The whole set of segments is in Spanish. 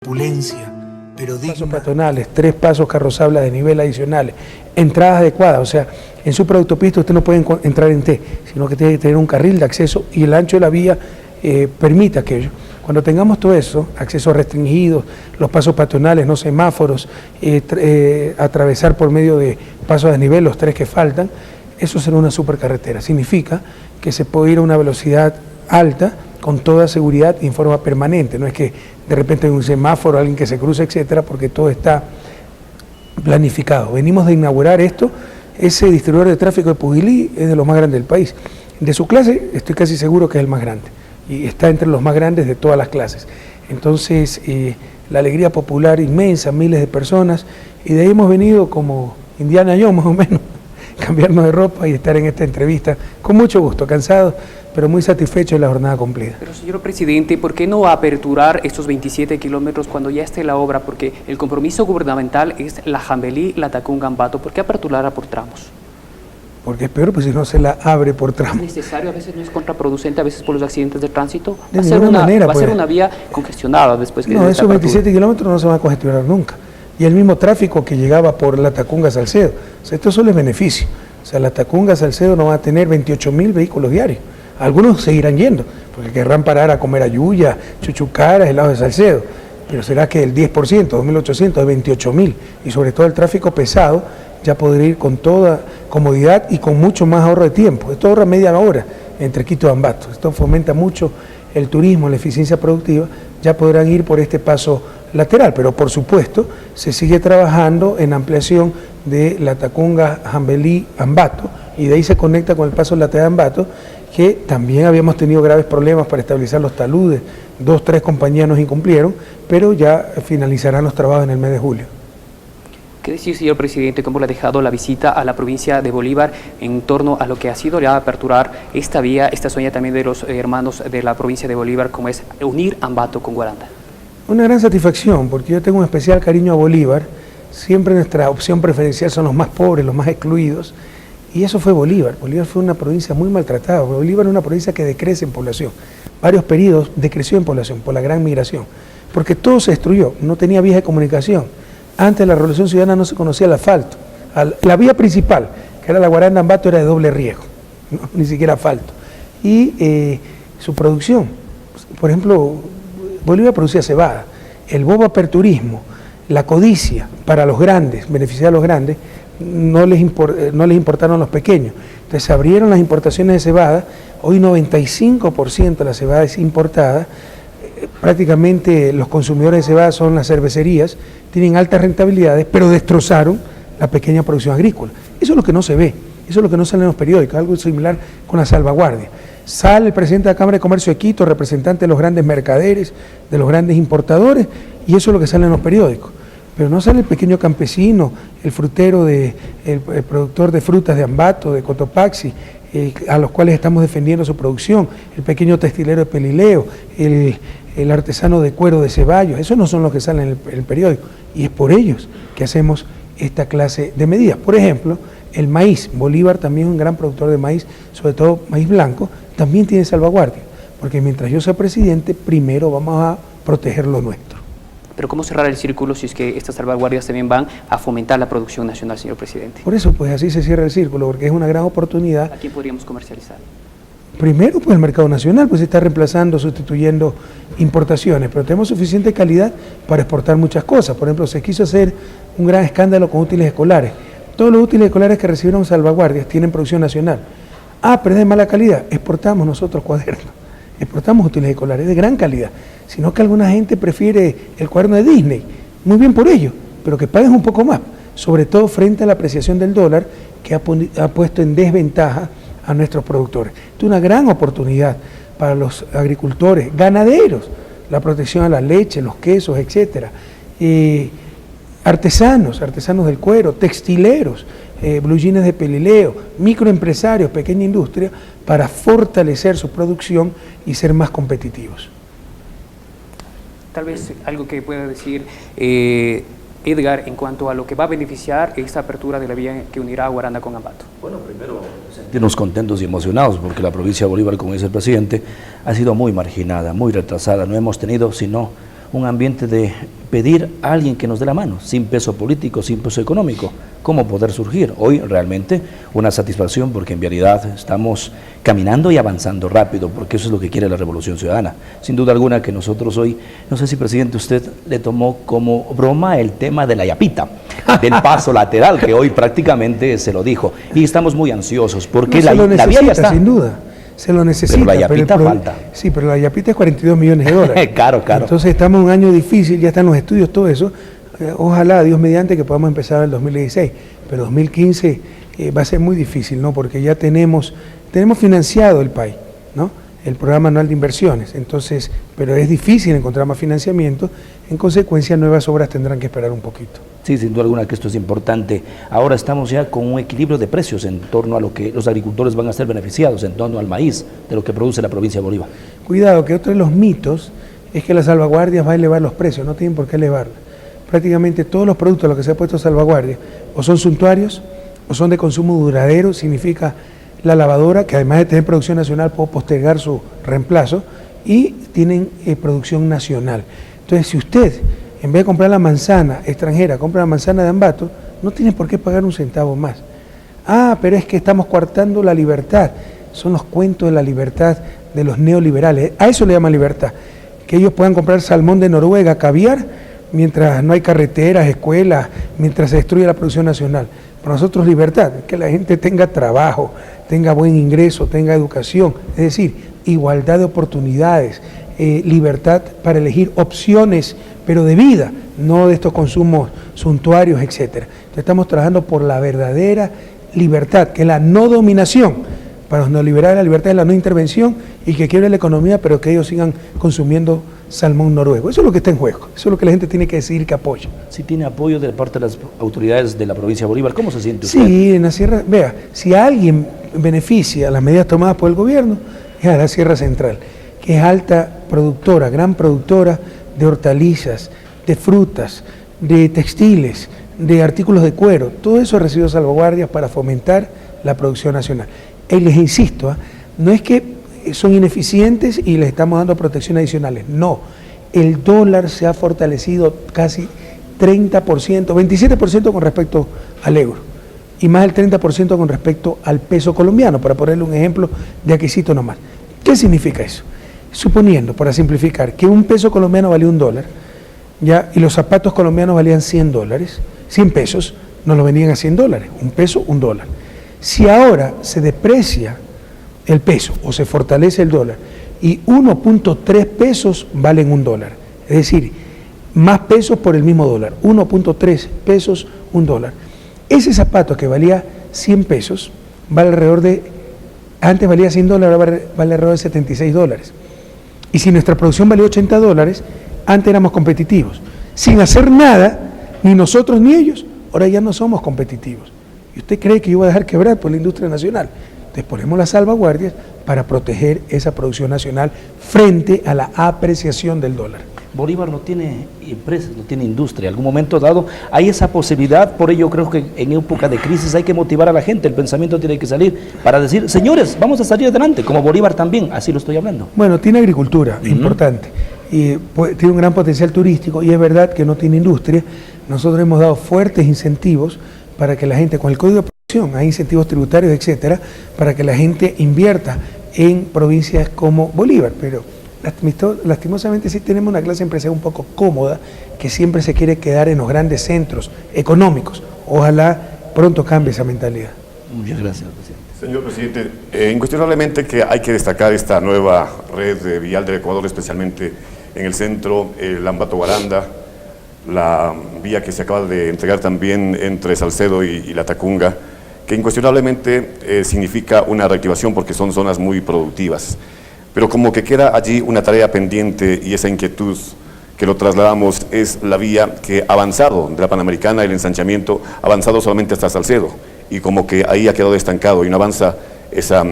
opulencia, pero digna. Pasos peatonales, 3 pasos carrozables de nivel adicionales, entradas adecuadas, o sea, en superautopista usted no puede entrar en T, sino que tiene que tener un carril de acceso y el ancho de la vía permite aquello. Cuando tengamos todo eso, accesos restringidos, los pasos peatonales, no semáforos, atravesar por medio de pasos de nivel, los 3 que faltan, eso será una supercarretera. Significa que se puede ir a una velocidad alta, con toda seguridad y en forma permanente. No es que de repente hay un semáforo, alguien que se cruce, etcétera, porque todo está planificado. Venimos de inaugurar esto. Ese distribuidor de tráfico de Pujilí es de los más grandes del país. De su clase estoy casi seguro que es el más grande y está entre los más grandes de todas las clases. Entonces, la alegría popular inmensa, miles de personas, y de ahí hemos venido como Indiana Jones más o menos, cambiarnos de ropa y estar en esta entrevista con mucho gusto, cansados, pero muy satisfechos de la jornada cumplida. Pero señor presidente, ¿por qué no aperturar estos 27 kilómetros cuando ya esté la obra? Porque el compromiso gubernamental es la Jambelí, la Tacunga, Ambato. ¿Por qué aperturarla por tramos? Porque es peor, pues si no se la abre por tramos. ¿Es necesario? A veces no es contraproducente, a veces por los accidentes de tránsito. De ninguna manera, va a ser una vía congestionada después que... No, esos 27 kilómetros no se van a congestionar nunca. Y el mismo tráfico que llegaba por la Tacunga Salcedo. O sea, esto solo es beneficio. O sea, la Tacunga Salcedo no va a tener 28.000 vehículos diarios. Algunos seguirán yendo, porque querrán parar a comer ayuya, chuchucaras, helados de Salcedo. Pero será que el 10%, 2.800, es 28.000. Y sobre todo el tráfico pesado ya podrá ir con toda comodidad y con mucho más ahorro de tiempo. Esto ahorra media hora entre Quito y Ambato. Esto fomenta mucho el turismo, la eficiencia productiva. Ya podrán ir por este paso lateral, pero por supuesto se sigue trabajando en ampliación de la Tacunga, Jambelí, Ambato, y de ahí se conecta con el paso lateral de Ambato, que también habíamos tenido graves problemas para estabilizar los taludes. 2, 3 compañías nos incumplieron, pero ya finalizarán los trabajos en el mes de julio. ¿Qué decir, señor presidente, cómo le ha dejado la visita a la provincia de Bolívar en torno a lo que ha sido ya aperturar esta vía, esta sueña también de los hermanos de la provincia de Bolívar, como es unir Ambato con Guaranda? Una gran satisfacción, porque yo tengo un especial cariño a Bolívar. Siempre nuestra opción preferencial son los más pobres, los más excluidos, y eso fue Bolívar. Bolívar fue una provincia muy maltratada. Bolívar es una provincia que decrece en población. Varios periodos decreció en población por la gran migración, porque todo se destruyó, no tenía vías de comunicación. Antes de la Revolución Ciudadana no se conocía el asfalto. La vía principal, que era la Guaranda-Ambato, era de doble riego, ¿no? Ni siquiera asfalto. Y su producción, por ejemplo, Bolívar producía cebada, el bobo aperturismo, la codicia para los grandes, beneficiar a los grandes, no les importaron los pequeños. Entonces se abrieron las importaciones de cebada. Hoy 95% de la cebada es importada. Prácticamente los consumidores de cebada son las cervecerías, tienen altas rentabilidades, pero destrozaron la pequeña producción agrícola. Eso es lo que no se ve, eso es lo que no sale en los periódicos, algo similar con la salvaguardia. Sale el presidente de la Cámara de Comercio de Quito, representante de los grandes mercaderes, de los grandes importadores, y eso es lo que sale en los periódicos. Pero no sale el pequeño campesino, el frutero, el productor de frutas de Ambato, de Cotopaxi, a los cuales estamos defendiendo su producción, el pequeño textilero de Pelileo, el artesano de cuero de Ceballos. Esos no son los que salen en el periódico, y es por ellos que hacemos esta clase de medidas. Por ejemplo, el maíz. Bolívar también es un gran productor de maíz, sobre todo maíz blanco, también tiene salvaguardia, porque mientras yo sea presidente, primero vamos a proteger lo nuestro. Pero ¿cómo cerrar el círculo si es que estas salvaguardias también van a fomentar la producción nacional, señor presidente? Por eso, pues así se cierra el círculo, porque es una gran oportunidad. ¿A quién podríamos comercializar? Primero, pues el mercado nacional, pues se está reemplazando, sustituyendo importaciones, pero tenemos suficiente calidad para exportar muchas cosas. Por ejemplo, se quiso hacer un gran escándalo con útiles escolares. Todos los útiles escolares que recibieron salvaguardias tienen producción nacional. Pero es de mala calidad. Exportamos nosotros cuadernos, exportamos útiles escolares de gran calidad, sino que alguna gente prefiere el cuaderno de Disney. Muy bien por ello, pero que paguen un poco más, sobre todo frente a la apreciación del dólar, que ha puesto en desventaja a nuestros productores. Esto es una gran oportunidad para los agricultores, ganaderos, la protección a la leche, los quesos, etcétera. Artesanos del cuero, textileros, blue jeans de Pelileo, microempresarios, pequeña industria, para fortalecer su producción y ser más competitivos. Tal vez algo que pueda decir Edgar en cuanto a lo que va a beneficiar esta apertura de la vía que unirá a Guaranda con Ambato. Bueno, primero sentirnos contentos y emocionados porque la provincia de Bolívar, como dice el presidente, ha sido muy marginada, muy retrasada. No hemos tenido sino un ambiente de pedir a alguien que nos dé la mano, sin peso político, sin peso económico, cómo poder surgir. Hoy realmente una satisfacción porque en realidad estamos caminando y avanzando rápido, porque eso es lo que quiere la Revolución Ciudadana. Sin duda alguna que nosotros hoy, no sé si, presidente, usted le tomó como broma el tema de la yapita, del paso lateral, que hoy prácticamente se lo dijo, y estamos muy ansiosos porque no la vía ya está. Sin duda. Se lo necesita. Pero la yapita falta. Sí, pero la yapita es 42 millones de dólares. Claro. Entonces estamos en un año difícil, ya están los estudios, todo eso. Ojalá, Dios mediante, que podamos empezar el 2016. Pero 2015 va a ser muy difícil, ¿no? Porque ya tenemos financiado el país, ¿no? El programa anual de inversiones. Entonces, pero es difícil encontrar más financiamiento. En consecuencia, nuevas obras tendrán que esperar un poquito. Sí, sin duda alguna que esto es importante. Ahora estamos ya con un equilibrio de precios en torno a lo que los agricultores van a ser beneficiados, en torno al maíz, de lo que produce la provincia de Bolívar. Cuidado, que otro de los mitos es que las salvaguardias va a elevar los precios, no tienen por qué elevarlos. Prácticamente todos los productos a los que se ha puesto salvaguardia o son suntuarios o son de consumo duradero, significa la lavadora, que además de tener producción nacional puede postergar su reemplazo, y tienen producción nacional. Entonces, si usted, en vez de comprar la manzana extranjera, compra la manzana de Ambato, no tiene por qué pagar un centavo más. Ah, pero es que estamos coartando la libertad. Son los cuentos de la libertad de los neoliberales. A eso le llaman libertad. Que ellos puedan comprar salmón de Noruega, caviar, mientras no hay carreteras, escuelas, mientras se destruye la producción nacional. Para nosotros libertad, que la gente tenga trabajo, tenga buen ingreso, tenga educación, es decir, igualdad de oportunidades, libertad para elegir opciones, pero de vida, no de estos consumos suntuarios, etcétera. Entonces estamos trabajando por la verdadera libertad, que es la no dominación. Para los neoliberales la libertad es la no intervención y que quiebre la economía, pero que ellos sigan consumiendo salmón noruego. Eso es lo que está en juego, eso es lo que la gente tiene que decidir que apoya. Si tiene apoyo de parte de las autoridades de la provincia de Bolívar, ¿cómo se siente usted? Sí, en la sierra, vea, si alguien beneficia las medidas tomadas por el gobierno, es a la Sierra Central, que es alta productora, gran productora de hortalizas, de frutas, de textiles, de artículos de cuero. Todo eso ha recibido salvaguardias para fomentar la producción nacional. Y les insisto, no es que son ineficientes y les estamos dando protección adicionales, no. El dólar se ha fortalecido casi 30%, 27% con respecto al euro y más del 30% con respecto al peso colombiano, para ponerle un ejemplo de aquícito nomás. ¿Qué significa eso? Suponiendo, para simplificar, que un peso colombiano valía $1, ¿ya? Y los zapatos colombianos valían $100, 100 pesos, nos lo vendían a $100, un peso, $1. Si ahora se deprecia el peso o se fortalece el dólar y 1.3 pesos valen $1, es decir, más pesos por el mismo dólar, 1.3 pesos, $1. Ese zapato que valía 100 pesos vale alrededor de, antes valía $100, ahora vale alrededor de $76. Y si nuestra producción valía $80, antes éramos competitivos. Sin hacer nada, ni nosotros ni ellos, ahora ya no somos competitivos. ¿Y usted cree que yo voy a dejar quebrar por la industria nacional? Entonces ponemos las salvaguardias para proteger esa producción nacional frente a la apreciación del dólar. Bolívar no tiene empresas, no tiene industria. En algún momento dado hay esa posibilidad, por ello creo que en época de crisis hay que motivar a la gente, el pensamiento tiene que salir para decir, señores, vamos a salir adelante, como Bolívar también, así lo estoy hablando. Bueno, tiene agricultura, importante, y tiene un gran potencial turístico, y es verdad que no tiene industria. Nosotros hemos dado fuertes incentivos para que la gente, con el Código de Producción, hay incentivos tributarios, etcétera, para que la gente invierta en provincias como Bolívar, pero lastimosamente sí tenemos una clase empresarial un poco cómoda, que siempre se quiere quedar en los grandes centros económicos. Ojalá pronto cambie esa mentalidad. Muchas gracias, presidente. Señor presidente, incuestionablemente que hay que destacar esta nueva red vial del Ecuador, especialmente en el centro, el Ambato-Guaranda, la vía que se acaba de entregar también entre Salcedo y La Tacunga, que incuestionablemente significa una reactivación porque son zonas muy productivas. Pero como que queda allí una tarea pendiente, y esa inquietud que lo trasladamos es la vía que ha avanzado de la Panamericana, el ensanchamiento ha avanzado solamente hasta Salcedo, y como que ahí ha quedado estancado y no avanza esa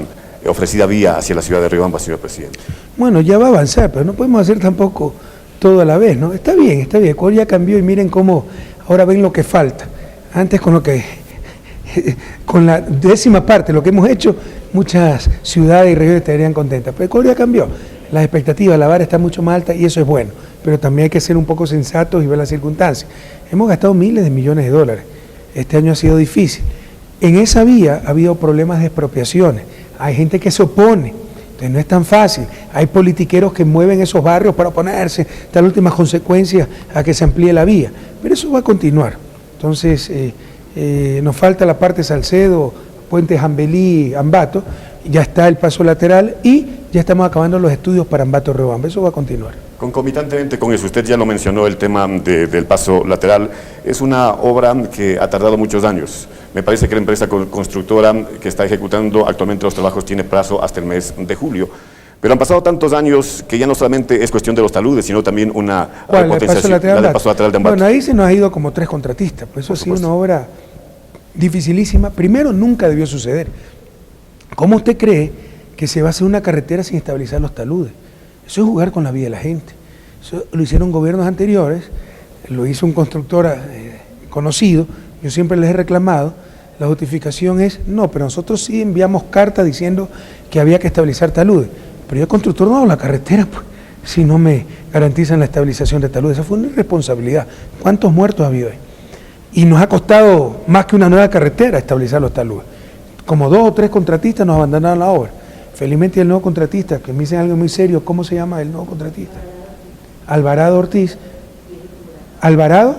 ofrecida vía hacia la ciudad de Riobamba, señor presidente. Bueno, ya va a avanzar, pero no podemos hacer tampoco todo a la vez, ¿no? Está bien, Ecuador ya cambió y miren cómo ahora ven lo que falta. Antes con la 10ª parte, lo que hemos hecho, muchas ciudades y regiones estarían contentas, pero Ecuador ya cambió. las expectativas, la vara está mucho más alta y eso es bueno, pero también hay que ser un poco sensatos y ver las circunstancias. Hemos gastado miles de millones de dólares, este año ha sido difícil. En esa vía ha habido problemas de expropiaciones, hay gente que se opone, entonces no es tan fácil, hay politiqueros que mueven esos barrios para oponerse, hasta las últimas consecuencias a que se amplíe la vía, pero eso va a continuar. Entonces nos falta la parte Salcedo, Puente Jambelí, Ambato, ya está el paso lateral y ya estamos acabando los estudios para Ambato-Riobamba, eso va a continuar. Concomitantemente con eso, usted ya lo mencionó, el tema del paso lateral, es una obra que ha tardado muchos años. Me parece que la empresa constructora que está ejecutando actualmente los trabajos tiene plazo hasta el mes de julio. Pero han pasado tantos años que ya no solamente es cuestión de los taludes, sino también una repotenciación, la del paso lateral de Ambato. Bueno, ahí se nos ha ido como 3 contratistas, pues eso ha sido una obra dificilísima. Primero, nunca debió suceder. ¿Cómo usted cree que se va a hacer una carretera sin estabilizar los taludes? Eso es jugar con la vida de la gente. Eso lo hicieron gobiernos anteriores, lo hizo un constructor conocido, yo siempre les he reclamado, la justificación es, no, pero nosotros sí enviamos cartas diciendo que había que estabilizar taludes, pero yo el constructor no hago la carretera, pues, si no me garantizan la estabilización de taludes. Esa fue una irresponsabilidad. ¿Cuántos muertos ha habido ahí? Y nos ha costado más que una nueva carretera estabilizar los taludes. Como 2 o 3 contratistas nos abandonaron la obra. Felizmente el nuevo contratista, que me dicen algo muy serio, ¿cómo se llama el nuevo contratista? Alvarado Ortiz. Alvarado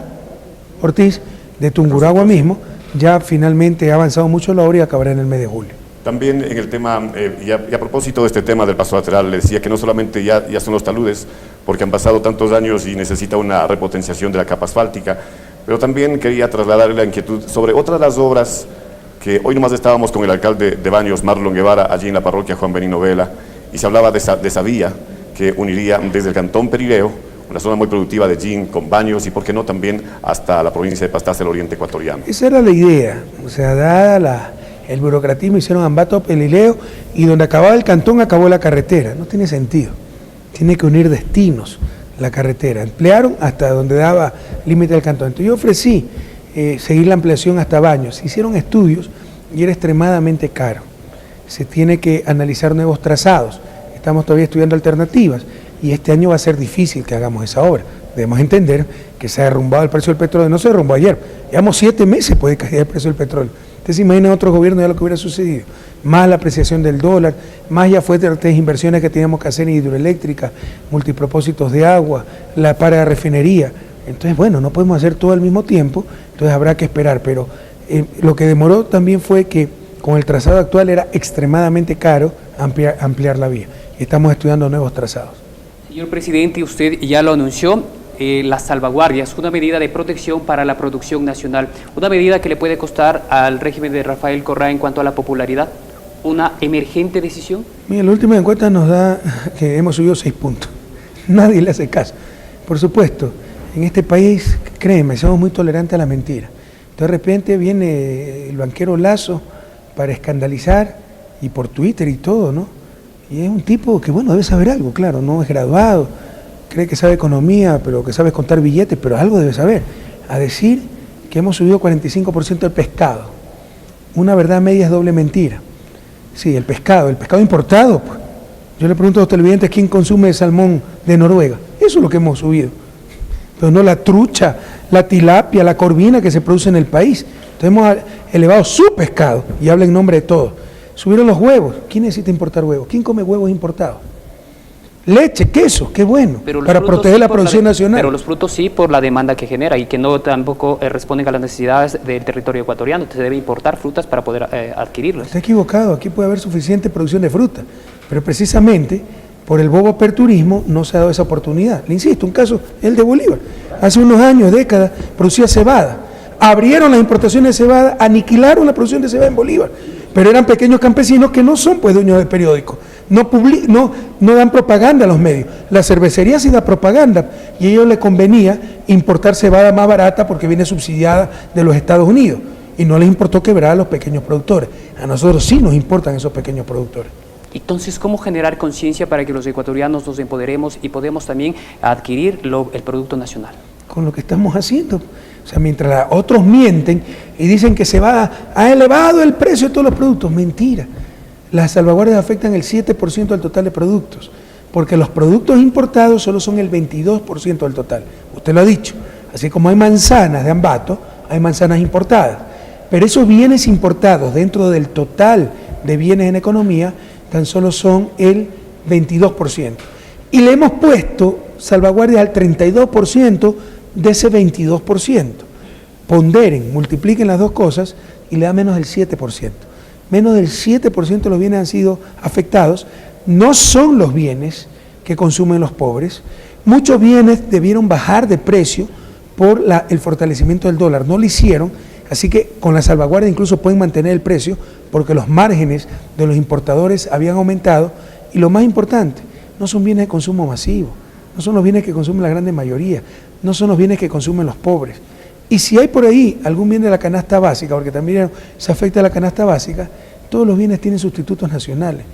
Ortiz, de Tungurahua mismo, ya finalmente ha avanzado mucho la obra y acabará en el mes de julio. También en el tema, y a propósito de este tema del paso lateral, le decía que no solamente ya son los taludes, porque han pasado tantos años y necesita una repotenciación de la capa asfáltica, pero también quería trasladarle la inquietud sobre otras de las obras que hoy nomás estábamos con el alcalde de Baños, Marlon Guevara, allí en la parroquia Juan Benigno Vela, y se hablaba de esa vía que uniría desde el cantón Perileo, una zona muy productiva de Jin, con Baños, y por qué no también hasta la provincia de Pastaza, el oriente ecuatoriano. Esa era la idea, o sea, dada el burocratismo, hicieron Ambato Perileo, y donde acababa el cantón acabó la carretera. No tiene sentido, tiene que unir destinos la carretera. Ampliaron hasta donde daba límite del cantón. Entonces yo ofrecí seguir la ampliación hasta Baños. Se hicieron estudios y era extremadamente caro. Se tiene que analizar nuevos trazados. Estamos todavía estudiando alternativas y este año va a ser difícil que hagamos esa obra. Debemos entender que se ha derrumbado el precio del petróleo. No se derrumbó ayer. Llevamos 7 meses puede caer el precio del petróleo. Ustedes se imaginan otros gobiernos ya lo que hubiera sucedido. Más la apreciación del dólar, más ya fuertes inversiones que teníamos que hacer en hidroeléctrica, multipropósitos de agua, la para de refinería. Entonces, bueno, no podemos hacer todo al mismo tiempo, entonces habrá que esperar, pero lo que demoró también fue que con el trazado actual era extremadamente caro ampliar la vía. Estamos estudiando nuevos trazados. Señor presidente, usted ya lo anunció, las salvaguardias, una medida de protección para la producción nacional, una medida que le puede costar al régimen de Rafael Correa en cuanto a la popularidad, una emergente decisión. Mira, la última encuesta nos da que hemos subido 6 puntos, nadie le hace caso. Por supuesto, en este país, créeme, somos muy tolerantes a la mentira. De repente viene el banquero Lazo para escandalizar, y por Twitter y todo, ¿no? Y es un tipo que, bueno, debe saber algo, claro, no es graduado, cree que sabe economía, pero que sabe contar billetes, pero algo debe saber. A decir que hemos subido 45% del pescado. Una verdad media es doble mentira. Sí, el pescado importado, pues. Yo le pregunto a los televidentes quién consume salmón de Noruega. Eso es lo que hemos subido. Pero no la trucha, la tilapia, la corvina que se produce en el país. Entonces hemos elevado su pescado, y habla en nombre de todos. Subieron los huevos. ¿Quién necesita importar huevos? ¿Quién come huevos importados? Leche, queso, qué bueno, para proteger la producción nacional. Pero los frutos sí por la demanda que genera y que no tampoco responden a las necesidades del territorio ecuatoriano. Se debe importar frutas para poder adquirirlas. Está equivocado, aquí puede haber suficiente producción de fruta, pero precisamente por el bobo aperturismo no se ha dado esa oportunidad. Le insisto, un caso, el de Bolívar. Hace unos años, décadas, producía cebada. Abrieron las importaciones de cebada, aniquilaron la producción de cebada en Bolívar, pero eran pequeños campesinos que no son pues dueños de periódicos, no dan propaganda a los medios. La cervecería sí da propaganda y a ellos les convenía importar cebada más barata porque viene subsidiada de los Estados Unidos y no les importó quebrar a los pequeños productores. A nosotros sí nos importan esos pequeños productores. Entonces, ¿cómo generar conciencia para que los ecuatorianos nos empoderemos y podemos también adquirir el producto nacional? Con lo que estamos haciendo. O sea, mientras otros mienten y dicen que ha elevado el precio de todos los productos, mentira. Las salvaguardias afectan el 7% del total de productos. porque los productos importados solo son el 22% del total. Usted lo ha dicho, así como hay manzanas de Ambato, hay manzanas importadas, pero esos bienes importados dentro del total de bienes en economía tan solo son el 22%. Y le hemos puesto salvaguardia al 32% de ese 22%. Ponderen, multipliquen las dos cosas y le da menos del 7%. Menos del 7% de los bienes han sido afectados. No son los bienes que consumen los pobres. Muchos bienes debieron bajar de precio por el fortalecimiento del dólar. No lo hicieron, así que con la salvaguardia incluso pueden mantener el precio porque los márgenes de los importadores habían aumentado. Y lo más importante, no son bienes de consumo masivo, no son los bienes que consumen la gran mayoría, no son los bienes que consumen los pobres. Y si hay por ahí algún bien de la canasta básica, porque también se afecta a la canasta básica, todos los bienes tienen sustitutos nacionales.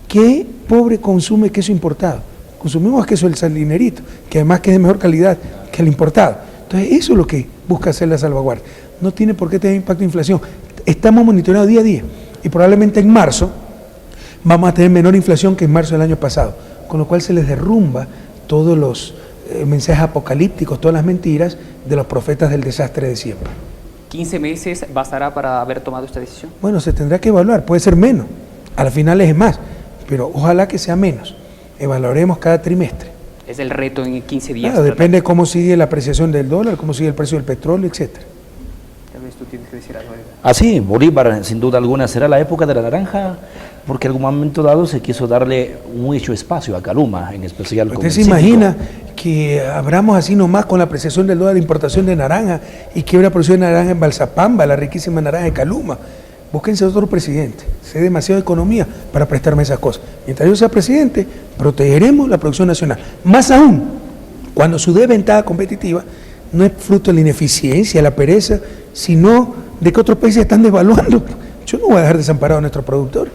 ¿Qué pobre consume queso importado? Consumimos queso del Salinerito, que además que es de mejor calidad que el importado. Entonces eso es lo que busca hacer la salvaguardia. No tiene por qué tener impacto de inflación. Estamos monitoreando día a día y probablemente en marzo vamos a tener menor inflación que en marzo del año pasado, con lo cual se les derrumba todos los mensajes apocalípticos, todas las mentiras de los profetas del desastre de siempre. ¿15 meses bastará para haber tomado esta decisión? Bueno, se tendrá que evaluar, puede ser menos, a la final es más, pero ojalá que sea menos. Evaluaremos cada trimestre. Es el reto en 15 días. Claro, depende de cómo sigue la apreciación del dólar, cómo sigue el precio del petróleo, etcétera. Tal vez tú tienes que decir algo. Así, Bolívar, sin duda alguna, será la época de la naranja, porque en algún momento dado se quiso darle mucho espacio a Caluma, en especial con ¿Usted se imagina que abramos así nomás con la apreciación del dólar de importación de naranja y que habrá producción de naranja en Balsapamba, la riquísima naranja de Caluma? Búsquense otro presidente, sé demasiado de economía para prestarme esas cosas. Mientras yo sea presidente, protegeremos la producción nacional. Más aún, cuando su desventaja competitiva no es fruto de la ineficiencia, la pereza, sino de que otros países están devaluando. Yo no voy a dejar desamparado a nuestros productores.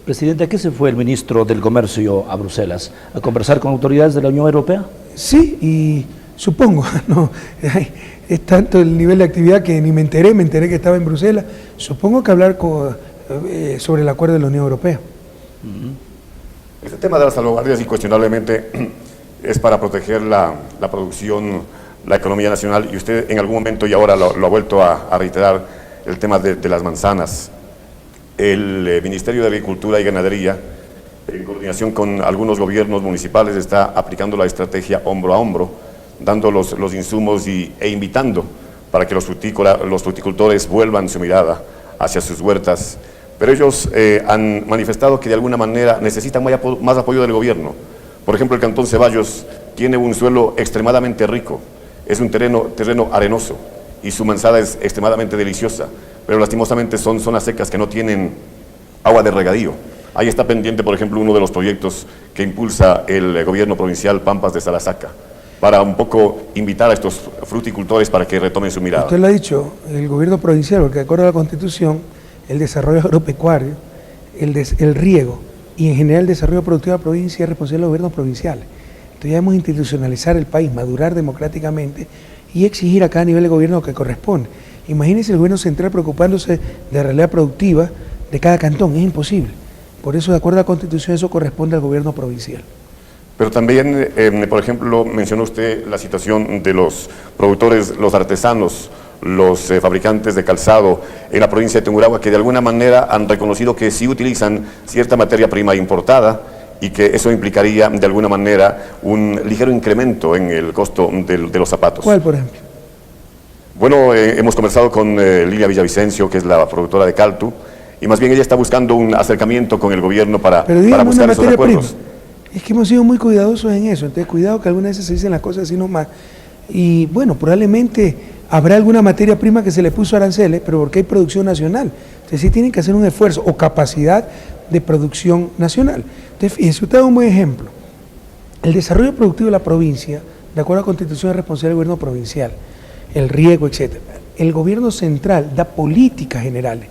Presidente, ¿a qué se fue el ministro del Comercio a Bruselas? ¿A conversar con autoridades de la Unión Europea? Sí, y supongo, no, es tanto el nivel de actividad que ni me enteré que estaba en Bruselas. Supongo que hablar sobre el acuerdo de la Unión Europea. Este tema de las salvaguardias incuestionablemente es para proteger la producción, la economía nacional, y usted en algún momento y ahora lo ha vuelto a reiterar, el tema de las manzanas. El Ministerio de Agricultura y Ganadería, en coordinación con algunos gobiernos municipales, está aplicando la estrategia hombro a hombro, dando los insumos e invitando para que los fruticultores vuelvan su mirada hacia sus huertas. Pero ellos han manifestado que de alguna manera necesitan más apoyo del gobierno. Por ejemplo, el Cantón Ceballos tiene un suelo extremadamente rico, es un terreno arenoso y su manzana es extremadamente deliciosa, pero lastimosamente son zonas secas que no tienen agua de regadío. Ahí está pendiente, por ejemplo, uno de los proyectos que impulsa el gobierno provincial Pampas de Salasaca, para un poco invitar a estos fruticultores para que retomen su mirada. Usted lo ha dicho, el gobierno provincial, porque de acuerdo a la Constitución, el desarrollo agropecuario, el riego y en general el desarrollo productivo de la provincia es responsabilidad de los gobiernos provinciales. Entonces debemos institucionalizar el país, madurar democráticamente y exigir a cada nivel de gobierno lo que corresponde. Imagínense el gobierno central preocupándose de la realidad productiva de cada cantón, es imposible. Por eso, de acuerdo a la Constitución, eso corresponde al gobierno provincial. Pero también, por ejemplo, mencionó usted la situación de los productores, los artesanos, los fabricantes de calzado en la provincia de Tungurahua, que de alguna manera han reconocido que sí utilizan cierta materia prima importada y que eso implicaría de alguna manera un ligero incremento en el costo de los zapatos. ¿Cuál, por ejemplo? Bueno, hemos conversado con Lilia Villavicencio, que es la productora de Caltu, y más bien ella está buscando un acercamiento con el gobierno para buscar esos acuerdos. Es que hemos sido muy cuidadosos en eso, entonces cuidado que algunas veces se dicen las cosas así nomás. Y bueno, probablemente habrá alguna materia prima que se le puso aranceles, pero porque hay producción nacional. Entonces sí tienen que hacer un esfuerzo o capacidad de producción nacional. Entonces fíjense, usted da un buen ejemplo. El desarrollo productivo de la provincia, de acuerdo a la Constitución, es responsabilidad del gobierno provincial, el riego, etc. El gobierno central da políticas generales